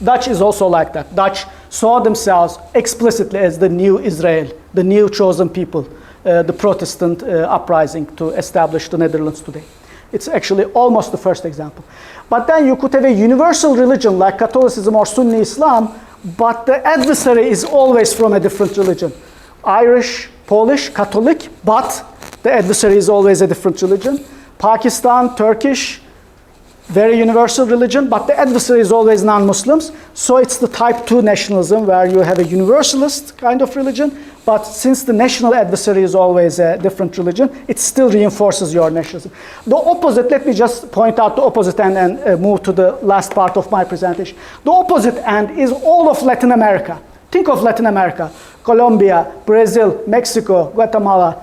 Dutch is also like that. Dutch saw themselves explicitly as the new Israel, the new chosen people, the Protestant uprising to establish the Netherlands today. It's actually almost the first example. But then you could have a universal religion like Catholicism or Sunni Islam, but the adversary is always from a different religion. Irish, Polish, Catholic, but the adversary is always a different religion. Pakistan, Turkish, very universal religion, but the adversary is always non-Muslims. So it's the type 2 nationalism where you have a universalist kind of religion, but since the national adversary is always a different religion, it still reinforces your nationalism. The opposite, let me just point out the opposite end and move to the last part of my presentation. The opposite end is all of Latin America. Think of Latin America, Colombia, Brazil, Mexico, Guatemala.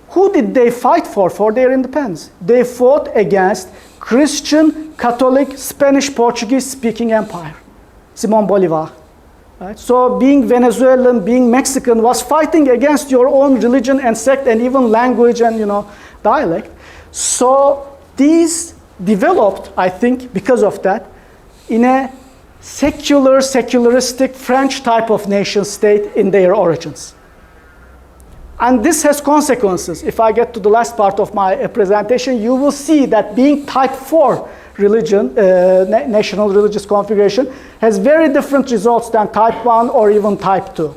Who did they fight for their independence? They fought against Christian, Catholic, Spanish, Portuguese speaking empire. Simón Bolívar. Right? So being Venezuelan, being Mexican was fighting against your own religion and sect and even language and dialect. So these developed, I think, because of that, in a secular, secularistic French type of nation state in their origins. And this has consequences. If I get to the last part of my presentation, you will see that being type 4 religion, national religious configuration, has very different results than type 1 or even type 2.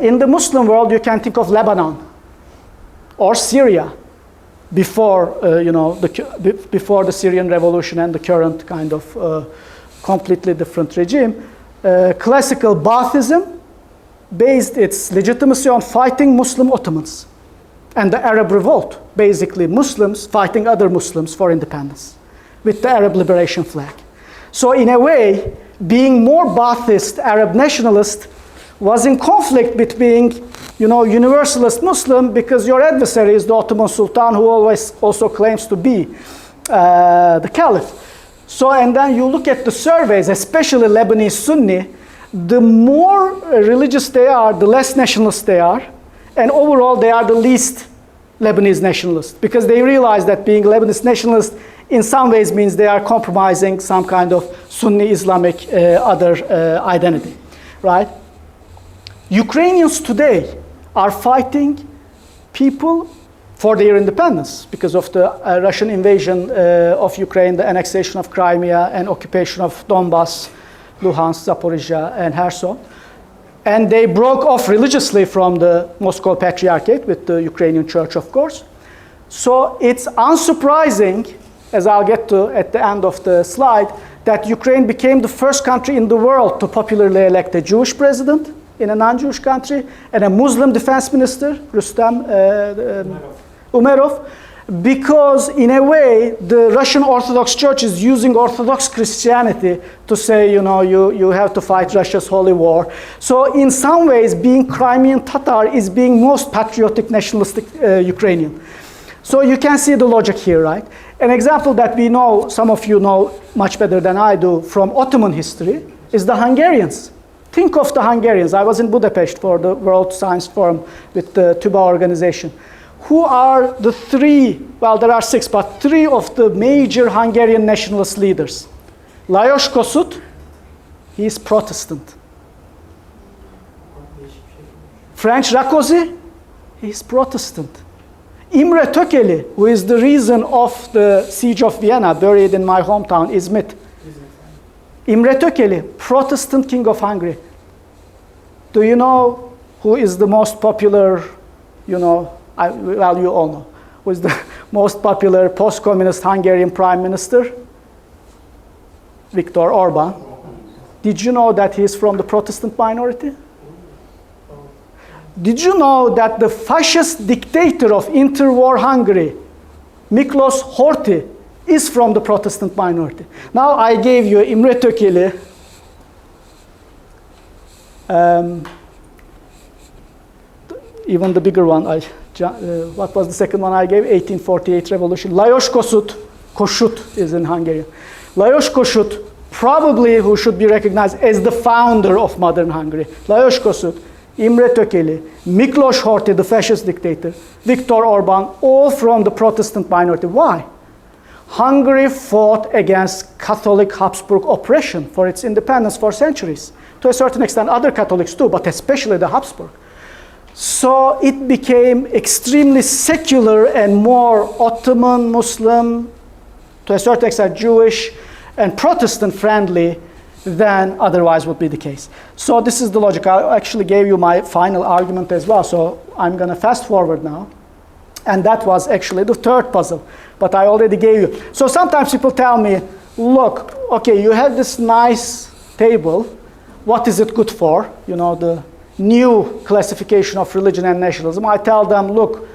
In the Muslim world, you can think of Lebanon or Syria before, before the Syrian revolution and the current kind of completely different regime. Classical Baathism based its legitimacy on fighting Muslim Ottomans. And the Arab revolt, basically Muslims fighting other Muslims for independence with the Arab liberation flag. So in a way, being more Baathist Arab nationalist was in conflict with being, universalist Muslim, because your adversary is the Ottoman Sultan, who always also claims to be the Caliph. So, and then you look at the surveys, especially Lebanese Sunni, the more religious they are, the less nationalist they are. And overall, they are the least Lebanese nationalist, because they realize that being Lebanese nationalist in some ways means they are compromising some kind of Sunni Islamic other identity, right? Ukrainians today are fighting people for their independence because of the Russian invasion of Ukraine, the annexation of Crimea, and occupation of Donbass, Luhansk, Zaporizhia, and Kherson. And they broke off religiously from the Moscow Patriarchate with the Ukrainian Church, of course. So it's unsurprising, as I'll get to at the end of the slide, that Ukraine became the first country in the world to popularly elect a Jewish president in a non-Jewish country and a Muslim defense minister, Rustam Umerov, because in a way, the Russian Orthodox Church is using Orthodox Christianity to say, you have to fight Russia's holy war. So in some ways, being Crimean Tatar is being most patriotic, nationalistic Ukrainian. So you can see the logic here, right? An example that we know, some of you know much better than I do, from Ottoman history, is the Hungarians. Think of the Hungarians. I was in Budapest for the World Science Forum with the TÜBA organization. Who are the three, well, there are six, but three of the major Hungarian nationalist leaders? Lajos Kossuth, he is Protestant. Ferenc Rákóczi, he is Protestant. Imre Tököli, who is the reason of the siege of Vienna, buried in my hometown, Izmit. Imre Tököli, Protestant king of Hungary. Do you know who is the most popular, well, you all know, who is the most popular post-communist Hungarian prime minister? Viktor Orban. Did you know that he is from the Protestant minority? Did you know that the fascist dictator of interwar Hungary, Miklos Horthy, is from the Protestant minority? Now I gave you Imre Tököli, even the bigger one, what was the second one I gave? 1848 revolution. Lajos Kossuth is in Hungarian. Lajos Kossuth, probably who should be recognized as the founder of modern Hungary. Lajos Kossuth, Imre Tököli, Miklos Horthy, the fascist dictator, Viktor Orban, all from the Protestant minority. Why? Hungary fought against Catholic Habsburg oppression for its independence for centuries. To a certain extent, other Catholics too, but especially the Habsburg. So it became extremely secular and more Ottoman, Muslim, to a certain extent Jewish, and Protestant friendly than otherwise would be the case. So this is the logic. I actually gave you my final argument as well, so I'm going to fast forward now. And that was actually the third puzzle, but I already gave you. So sometimes people tell me, look, okay, you have this nice table. What is it good for? The new classification of religion and nationalism. I tell them, look,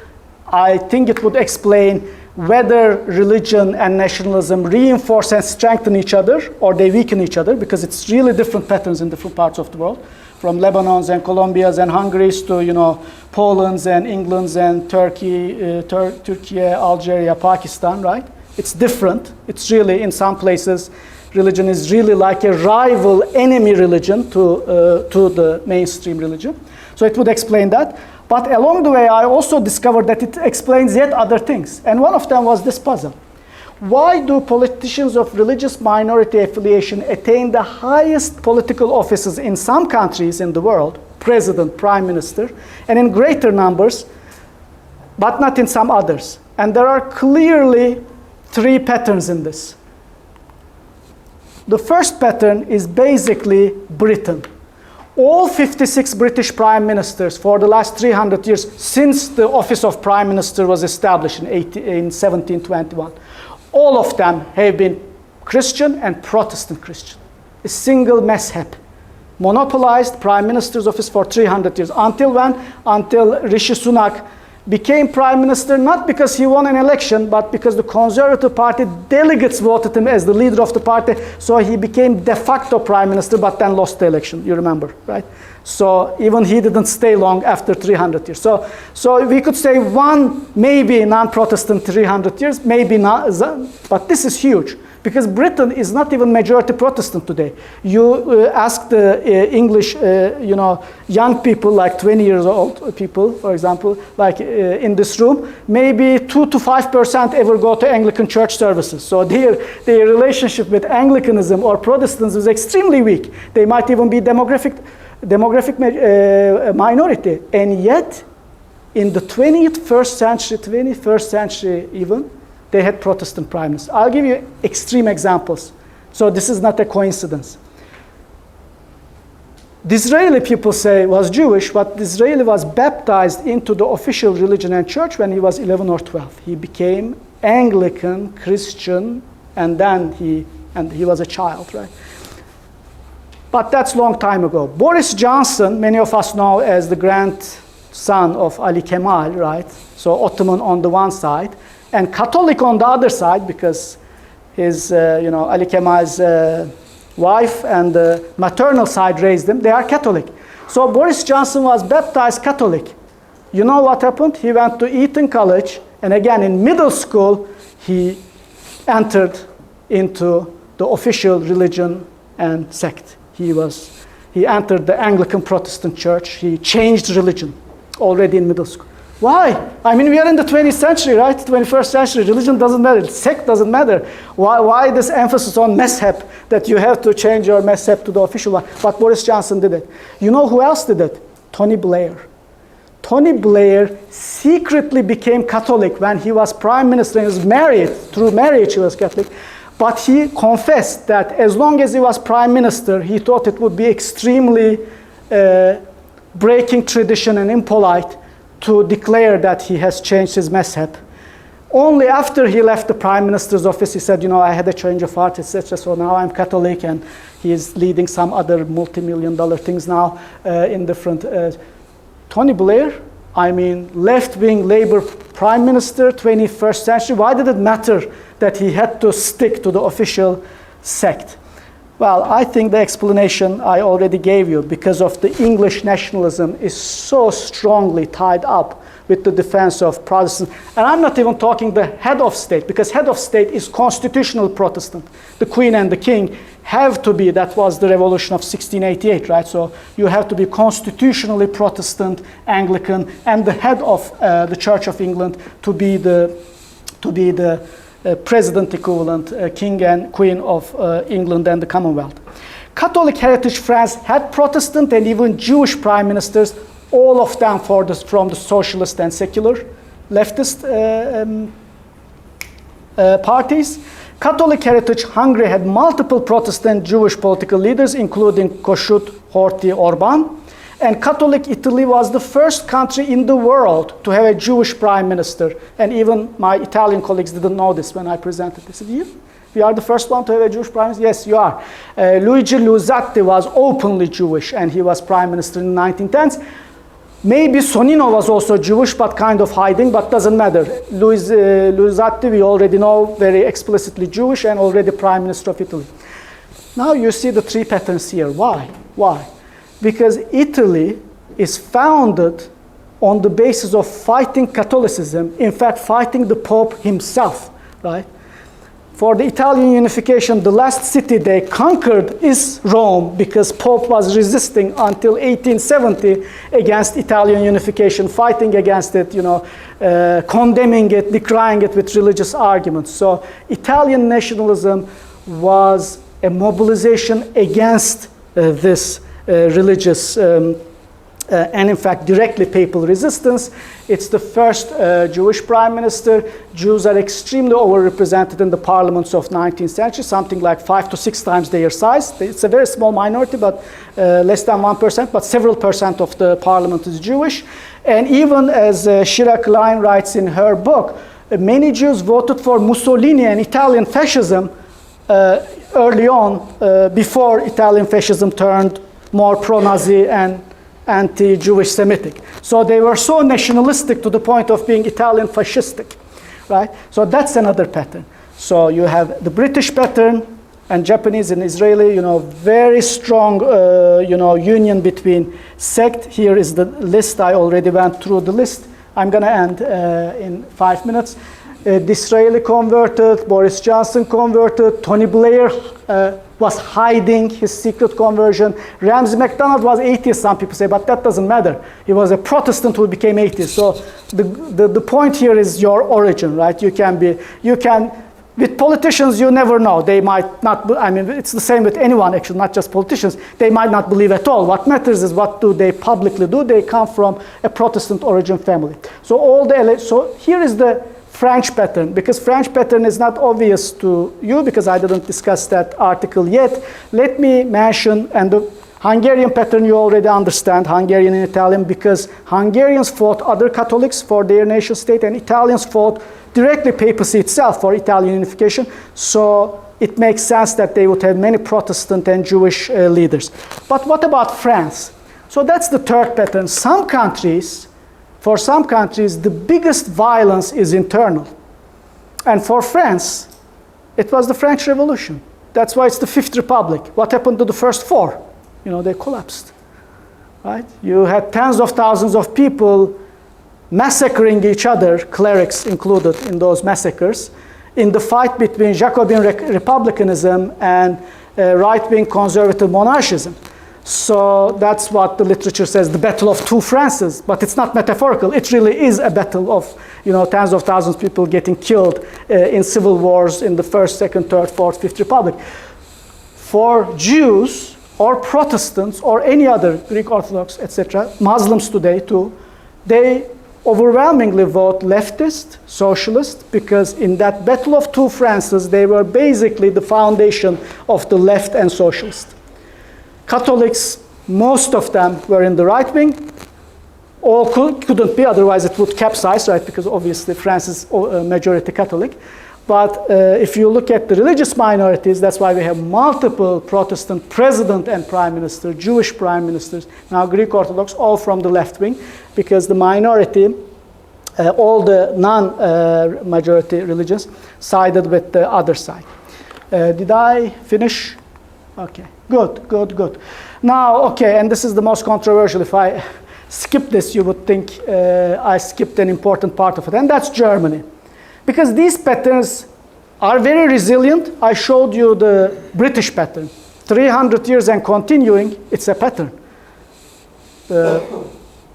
I think it would explain whether religion and nationalism reinforce and strengthen each other or they weaken each other, because it's really different patterns in different parts of the world, from Lebanon's and Colombia's and Hungary's to Poland's and England's and Turkey, Algeria, Pakistan, right? It's different. It's really, in some places, religion is really like a rival enemy religion to the mainstream religion. So it would explain that. But along the way, I also discovered that it explains yet other things. And one of them was this puzzle. Why do politicians of religious minority affiliation attain the highest political offices in some countries in the world, president, prime minister, and in greater numbers, but not in some others? And there are clearly three patterns in this. The first pattern is basically Britain. All 56 British prime ministers for the last 300 years, since the office of prime minister was established in 1721, all of them have been Christian and Protestant Christian. A single mezheb monopolized prime minister's office for 300 years. Until when? Until Rishi Sunak became prime minister, not because he won an election, but because the Conservative Party delegates voted him as the leader of the party, so he became de facto prime minister, but then lost the election, you remember, right? So even he didn't stay long after 300 years. So we could say one, maybe non-Protestant 300 years, maybe not, but this is huge. Because Britain is not even majority Protestant today. You ask the English, young people, like 20 years old people, for example, like in this room, maybe 2 to 5% ever go to Anglican church services. So their relationship with Anglicanism or Protestantism is extremely weak. They might even be demographic minority. And yet, in the 21st century even, they had Protestant prime ministers. I'll give you extreme examples. So this is not a coincidence. Disraeli, people say, was Jewish, but Disraeli was baptized into the official religion and church when he was 11 or 12. He became Anglican, Christian, and then he was a child, right? But that's a long time ago. Boris Johnson, many of us know as the grandson of Ali Kemal, right? So Ottoman on the one side, and Catholic on the other side, because his, Ali Kemal's wife and the maternal side raised him. They are Catholic. So Boris Johnson was baptized Catholic. You know what happened? He went to Eton College, and again in middle school, he entered into the official religion and sect. He entered the Anglican Protestant church. He changed religion already in middle school. Why? I mean, we are in the 20th century, right? 21st century. Religion doesn't matter. Sect doesn't matter. Why this emphasis on mezheb, that you have to change your mezheb to the official one? But Boris Johnson did it. You know who else did it? Tony Blair. Tony Blair secretly became Catholic when he was prime minister and was married. Through marriage, he was Catholic. But he confessed that as long as he was prime minister, he thought it would be extremely breaking tradition and impolite to declare that he has changed his mezheb. Only after he left the prime minister's office, he said, I had a change of heart, etc. So now I'm Catholic, and he is leading some other multi-million-dollar things now in different. Tony Blair, left-wing Labour prime minister, 21st century. Why did it matter that he had to stick to the official sect? Well, I think the explanation I already gave you, because of the English nationalism is so strongly tied up with the defense of Protestant. And I'm not even talking the head of state, because head of state is constitutional Protestant. The Queen and the King have to be, that was the revolution of 1688, right? So you have to be constitutionally Protestant, Anglican, and the head of the Church of England to be the president equivalent, king and queen of England and the Commonwealth. Catholic heritage France had Protestant and even Jewish prime ministers, all of them from the socialist and secular leftist parties. Catholic heritage Hungary had multiple Protestant Jewish political leaders, including Kossuth, Horthy, Orban. And Catholic Italy was the first country in the world to have a Jewish prime minister. And even my Italian colleagues didn't know this when I presented this. We are the first one to have a Jewish prime minister? Yes, you are. Luigi Luzzatti was openly Jewish, and he was prime minister in the 1910s. Maybe Sonino was also Jewish, but kind of hiding, but doesn't matter. Luzzatti, we already know, very explicitly Jewish and already prime minister of Italy. Now you see the three patterns here. Why? Because Italy is founded on the basis of fighting Catholicism, in fact, fighting the Pope himself, right? For the Italian unification, the last city they conquered is Rome, because Pope was resisting until 1870 against Italian unification, fighting against it, condemning it, decrying it with religious arguments. So Italian nationalism was a mobilization against this religious and in fact directly papal resistance. It's the first Jewish prime minister. Jews are extremely overrepresented in the parliaments of 19th century, something like 5 to 6 times their size. It's a very small minority, but less than 1%, but several percent of the parliament is Jewish. And even as Shira Klein writes in her book, many Jews voted for Mussolini and Italian fascism early on, before Italian fascism turned more pro-Nazi and anti-Jewish Semitic. So they were so nationalistic to the point of being Italian fascistic, right? So that's another pattern. So you have the British pattern and Japanese and Israeli, very strong, union between sect. Here is the list. I already went through the list. I'm going to end in 5 minutes. Disraeli converted, Boris Johnson converted, Tony Blair was hiding his secret conversion. Ramsay MacDonald was atheist, some people say, but that doesn't matter. He was a Protestant who became atheist. So the point here is your origin, right? With politicians, you never know. They might not, it's the same with anyone, actually, not just politicians. They might not believe at all. What matters is what do they publicly do. They come from a Protestant origin family. So here is the French pattern, because French pattern is not obvious to you because I didn't discuss that article yet. Let me mention, and the Hungarian pattern you already understand, Hungarian and Italian, because Hungarians fought other Catholics for their nation state and Italians fought directly papacy itself for Italian unification. So it makes sense that they would have many Protestant and Jewish leaders. But what about France? So that's the third pattern. For some countries, the biggest violence is internal. And for France, it was the French Revolution. That's why it's the Fifth Republic. What happened to the first four? They collapsed, right? You had tens of thousands of people massacring each other, clerics included in those massacres, in the fight between Jacobin republicanism and right-wing conservative monarchism. So that's what the literature says, the battle of two Frances, but it's not metaphorical. It really is a battle of, tens of thousands of people getting killed in civil wars in the First, Second, Third, Fourth, Fifth Republic. For Jews or Protestants or any other Greek Orthodox, etc., Muslims today too, they overwhelmingly vote leftist, socialist, because in that battle of two Frances, they were basically the foundation of the left and socialist. Catholics, most of them were in the right wing. All couldn't be, otherwise it would capsize, right? Because obviously France is a majority Catholic. But if you look at the religious minorities, that's why we have multiple Protestant president and prime minister, Jewish prime ministers, now Greek Orthodox, all from the left wing, because the minority, all the non-majority religions, sided with the other side. Did I finish? Okay, good. Now, okay, and this is the most controversial. If I skip this, you would think I skipped an important part of it, and that's Germany. Because these patterns are very resilient. I showed you the British pattern. 300 years and continuing, it's a pattern. The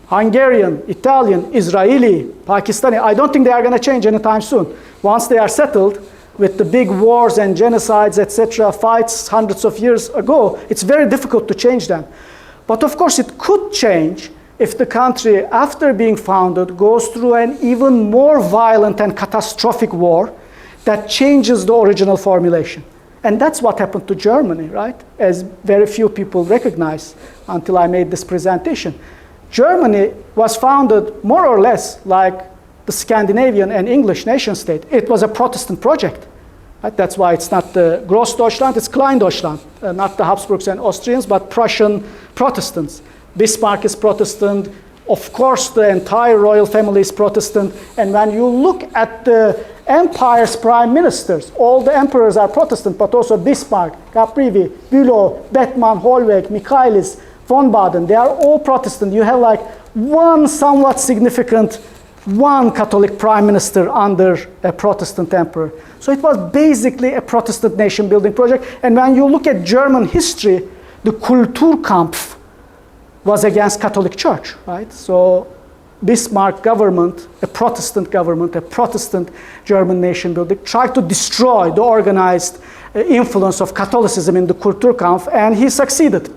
Hungarian, Italian, Israeli, Pakistani, I don't think they are going to change anytime soon. Once they are settled, with the big wars and genocides, etc., fights hundreds of years ago, it's very difficult to change them. But of course, it could change if the country, after being founded, goes through an even more violent and catastrophic war that changes the original formulation. And that's what happened to Germany, right? As very few people recognize until I made this presentation. Germany was founded more or less like the Scandinavian and English nation state. It was a Protestant project. Right? That's why it's not the Großdeutschland, it's Kleindeutschland, not the Habsburgs and Austrians, but Prussian Protestants. Bismarck is Protestant. Of course, the entire royal family is Protestant. And when you look at the empire's prime ministers, all the emperors are Protestant, but also Bismarck, Caprivi, Bülow, Bethmann, Hollweg, Michaelis, von Baden, they are all Protestant. You have like one somewhat significant Catholic prime minister under a Protestant emperor. So it was basically a Protestant nation building project. And when you look at German history, the Kulturkampf was against Catholic Church, right? So Bismarck government, a Protestant German nation building, tried to destroy the organized influence of Catholicism in the Kulturkampf, and he succeeded.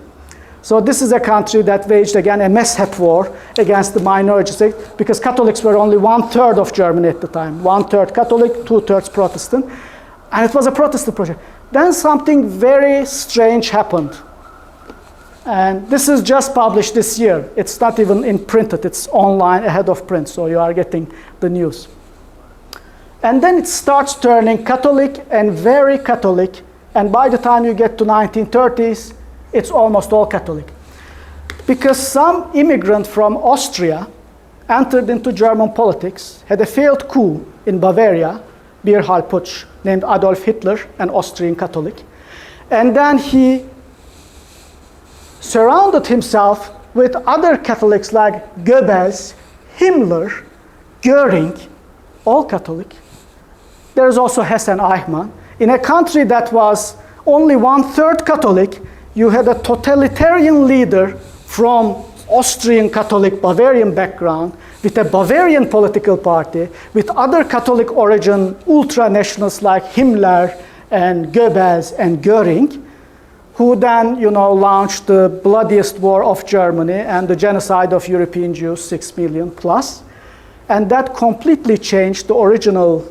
So this is a country that waged, again, a mezhep war against the minorities, because Catholics were only 1/3 of Germany at the time. 1/3 Catholic, 2/3 Protestant. And it was a Protestant project. Then something very strange happened. And this is just published this year. It's not even in printed, it's online ahead of print, so you are getting the news. And then it starts turning Catholic and very Catholic, and by the time you get to 1930s, it's almost all Catholic. Because some immigrant from Austria entered into German politics, had a failed coup in Bavaria, Beerhal-Putsch, named Adolf Hitler, an Austrian Catholic. And then he surrounded himself with other Catholics like Goebbels, Himmler, Göring, all Catholic. There's also Hess and Eichmann. In a country that was only 1/3 Catholic, you had a totalitarian leader from Austrian Catholic Bavarian background, with a Bavarian political party, with other Catholic origin ultra-nationalists like Himmler and Goebbels and Göring, who then, launched the bloodiest war of Germany and the genocide of European Jews, 6 million plus. And that completely changed the original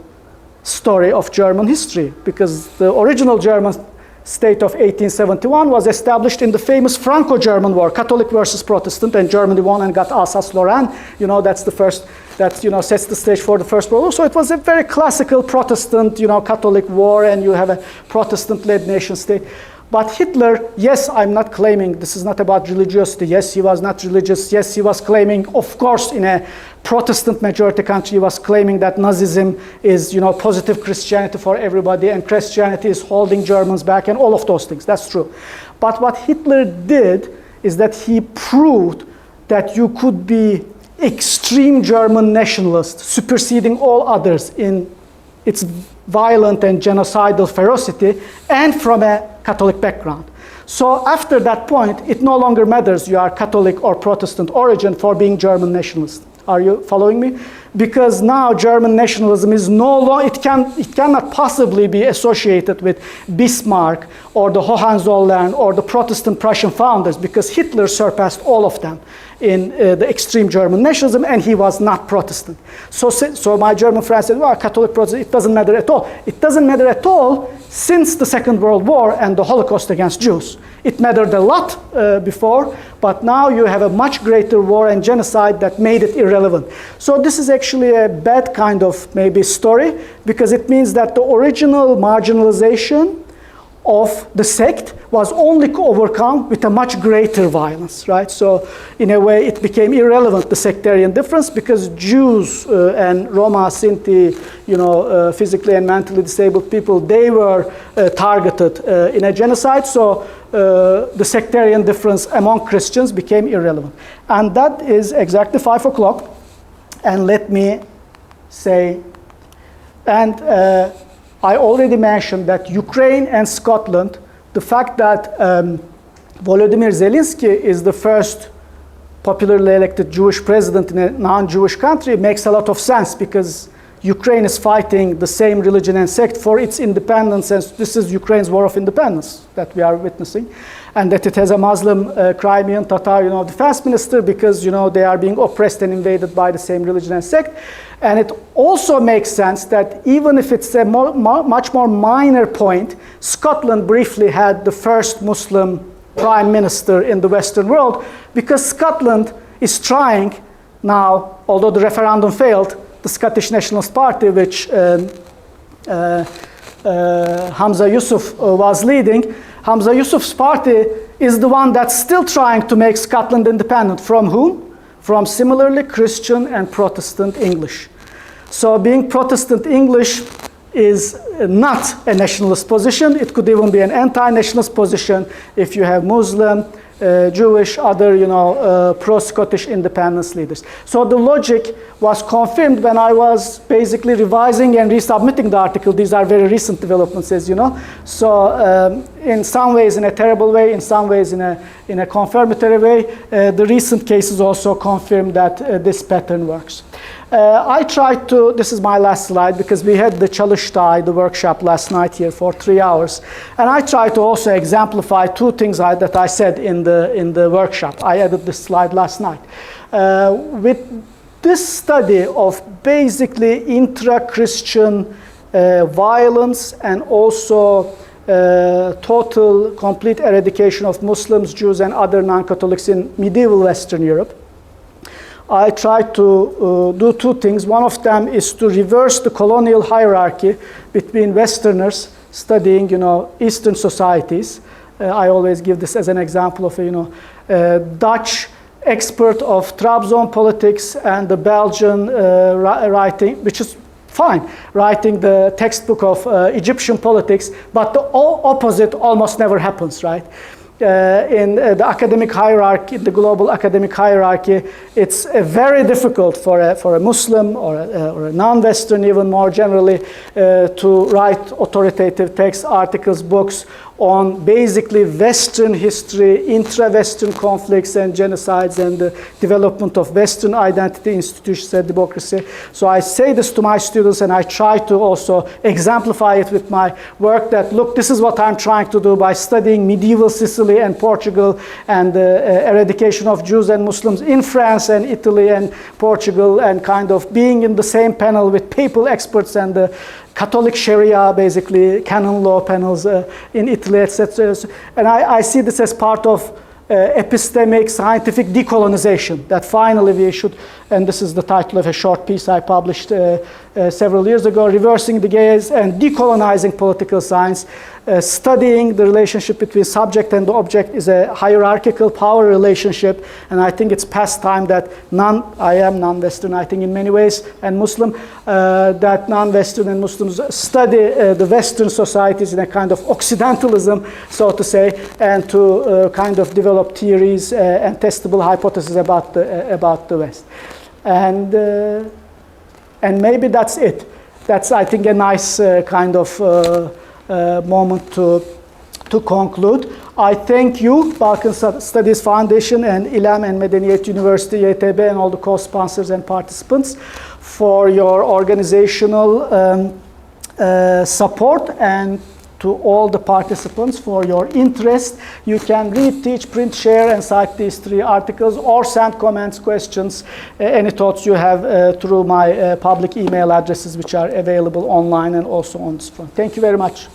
story of German history, because the original German state of 1871 was established in the famous Franco-German War, Catholic versus Protestant, and Germany won and got Alsace-Lorraine. That's the first, that sets the stage for the First World War. So it was a very classical Protestant, Catholic war, and you have a Protestant-led nation state. But Hitler, yes, I'm not claiming, this is not about religiosity. Yes, he was not religious. Yes, he was claiming, of course, in a Protestant majority country, he was claiming that Nazism is, positive Christianity for everybody, and Christianity is holding Germans back, and all of those things. That's true. But what Hitler did is that he proved that you could be extreme German nationalist, superseding all others in its violent and genocidal ferocity, and from a Catholic background. So after that point, it no longer matters you are Catholic or Protestant origin for being German nationalist. Are you following me? Because now German nationalism is no longer, it cannot possibly be associated with Bismarck or the Hohenzollern or the Protestant Prussian founders, because Hitler surpassed all of them in the extreme German nationalism, and he was not Protestant. So my German friends said, well, Catholic, Protestant, it doesn't matter at all. It doesn't matter at all since the Second World War and the Holocaust against Jews. It mattered a lot before, but now you have a much greater war and genocide that made it irrelevant. So this is actually a bad kind of maybe story, because it means that the original marginalization of the sect was only overcome with a much greater violence, right? So in a way, it became irrelevant, the sectarian difference, because Jews and Roma, Sinti, physically and mentally disabled people, they were targeted in a genocide. So the sectarian difference among Christians became irrelevant. And that is exactly 5 o'clock. And let me say, and I already mentioned that Ukraine and Scotland, the fact that Volodymyr Zelensky is the first popularly elected Jewish president in a non-Jewish country makes a lot of sense, because Ukraine is fighting the same religion and sect for its independence, and this is Ukraine's war of independence that we are witnessing, and that it has a Muslim Crimean Tatar, defense minister, because, they are being oppressed and invaded by the same religion and sect. And it also makes sense that even if it's a much more minor point, Scotland briefly had the first Muslim prime minister in the Western world, because Scotland is trying now, although the referendum failed, the Scottish Nationalist Party, which Hamza Yusuf was leading, Hamza Yusuf's party is the one that's still trying to make Scotland independent. From whom? From similarly Christian and Protestant English. So being Protestant English is not a nationalist position. It could even be an anti-nationalist position if you have Muslim, Jewish, other, pro-Scottish independence leaders. So the logic was confirmed when I was basically revising and resubmitting the article. These are very recent developments, as you know. So in some ways in a terrible way, in some ways in a confirmatory way. The recent cases also confirm that this pattern works. I tried to, this is my last slide, because we had the Çalıştay, the workshop last night here for 3 hours. And I tried to also exemplify two things that I said in the workshop. I added this slide last night. With this study of basically intra-Christian violence and also total, complete eradication of Muslims, Jews, and other non-Catholics in medieval Western Europe, I tried to do two things. One of them is to reverse the colonial hierarchy between Westerners studying, Eastern societies. I always give this as an example of a, Dutch expert of Trabzon politics and the Belgian writing, which is fine, writing the textbook of Egyptian politics, but the opposite almost never happens, right? In the academic hierarchy, the global academic hierarchy, it's very difficult for a Muslim or a non-Western, even more generally, to write authoritative texts, articles, books on basically Western history, intra-Western conflicts and genocides and the development of Western identity, institutions and democracy. So I say this to my students, and I try to also exemplify it with my work that, look, this is what I'm trying to do by studying medieval Sicily and Portugal and the eradication of Jews and Muslims in France and Italy and Portugal, and kind of being in the same panel with papal experts and the Catholic Sharia, basically canon law panels in Italy, etc. And I see this as part of epistemic scientific decolonization, that finally we should, and this is the title of a short piece I published several years ago, Reversing the Gaze and Decolonizing Political Science. Studying the relationship between subject and object is a hierarchical power relationship, and I think it's past time that I am non-Western, I think in many ways, and Muslim, that non-Western and Muslims study the Western societies in a kind of Occidentalism, so to say, and to kind of develop theories and testable hypotheses about the West. And maybe that's it. That's, I think, a nice kind of moment to conclude. I thank you, Balkan Studies Foundation and İLEM and Medeniyet University, YTB, and all the co-sponsors and participants for your organizational support, and to all the participants for your interest. You can read, teach, print, share, and cite these 3 articles, or send comments, questions, any thoughts you have through my public email addresses, which are available online and also on this front. Thank you very much.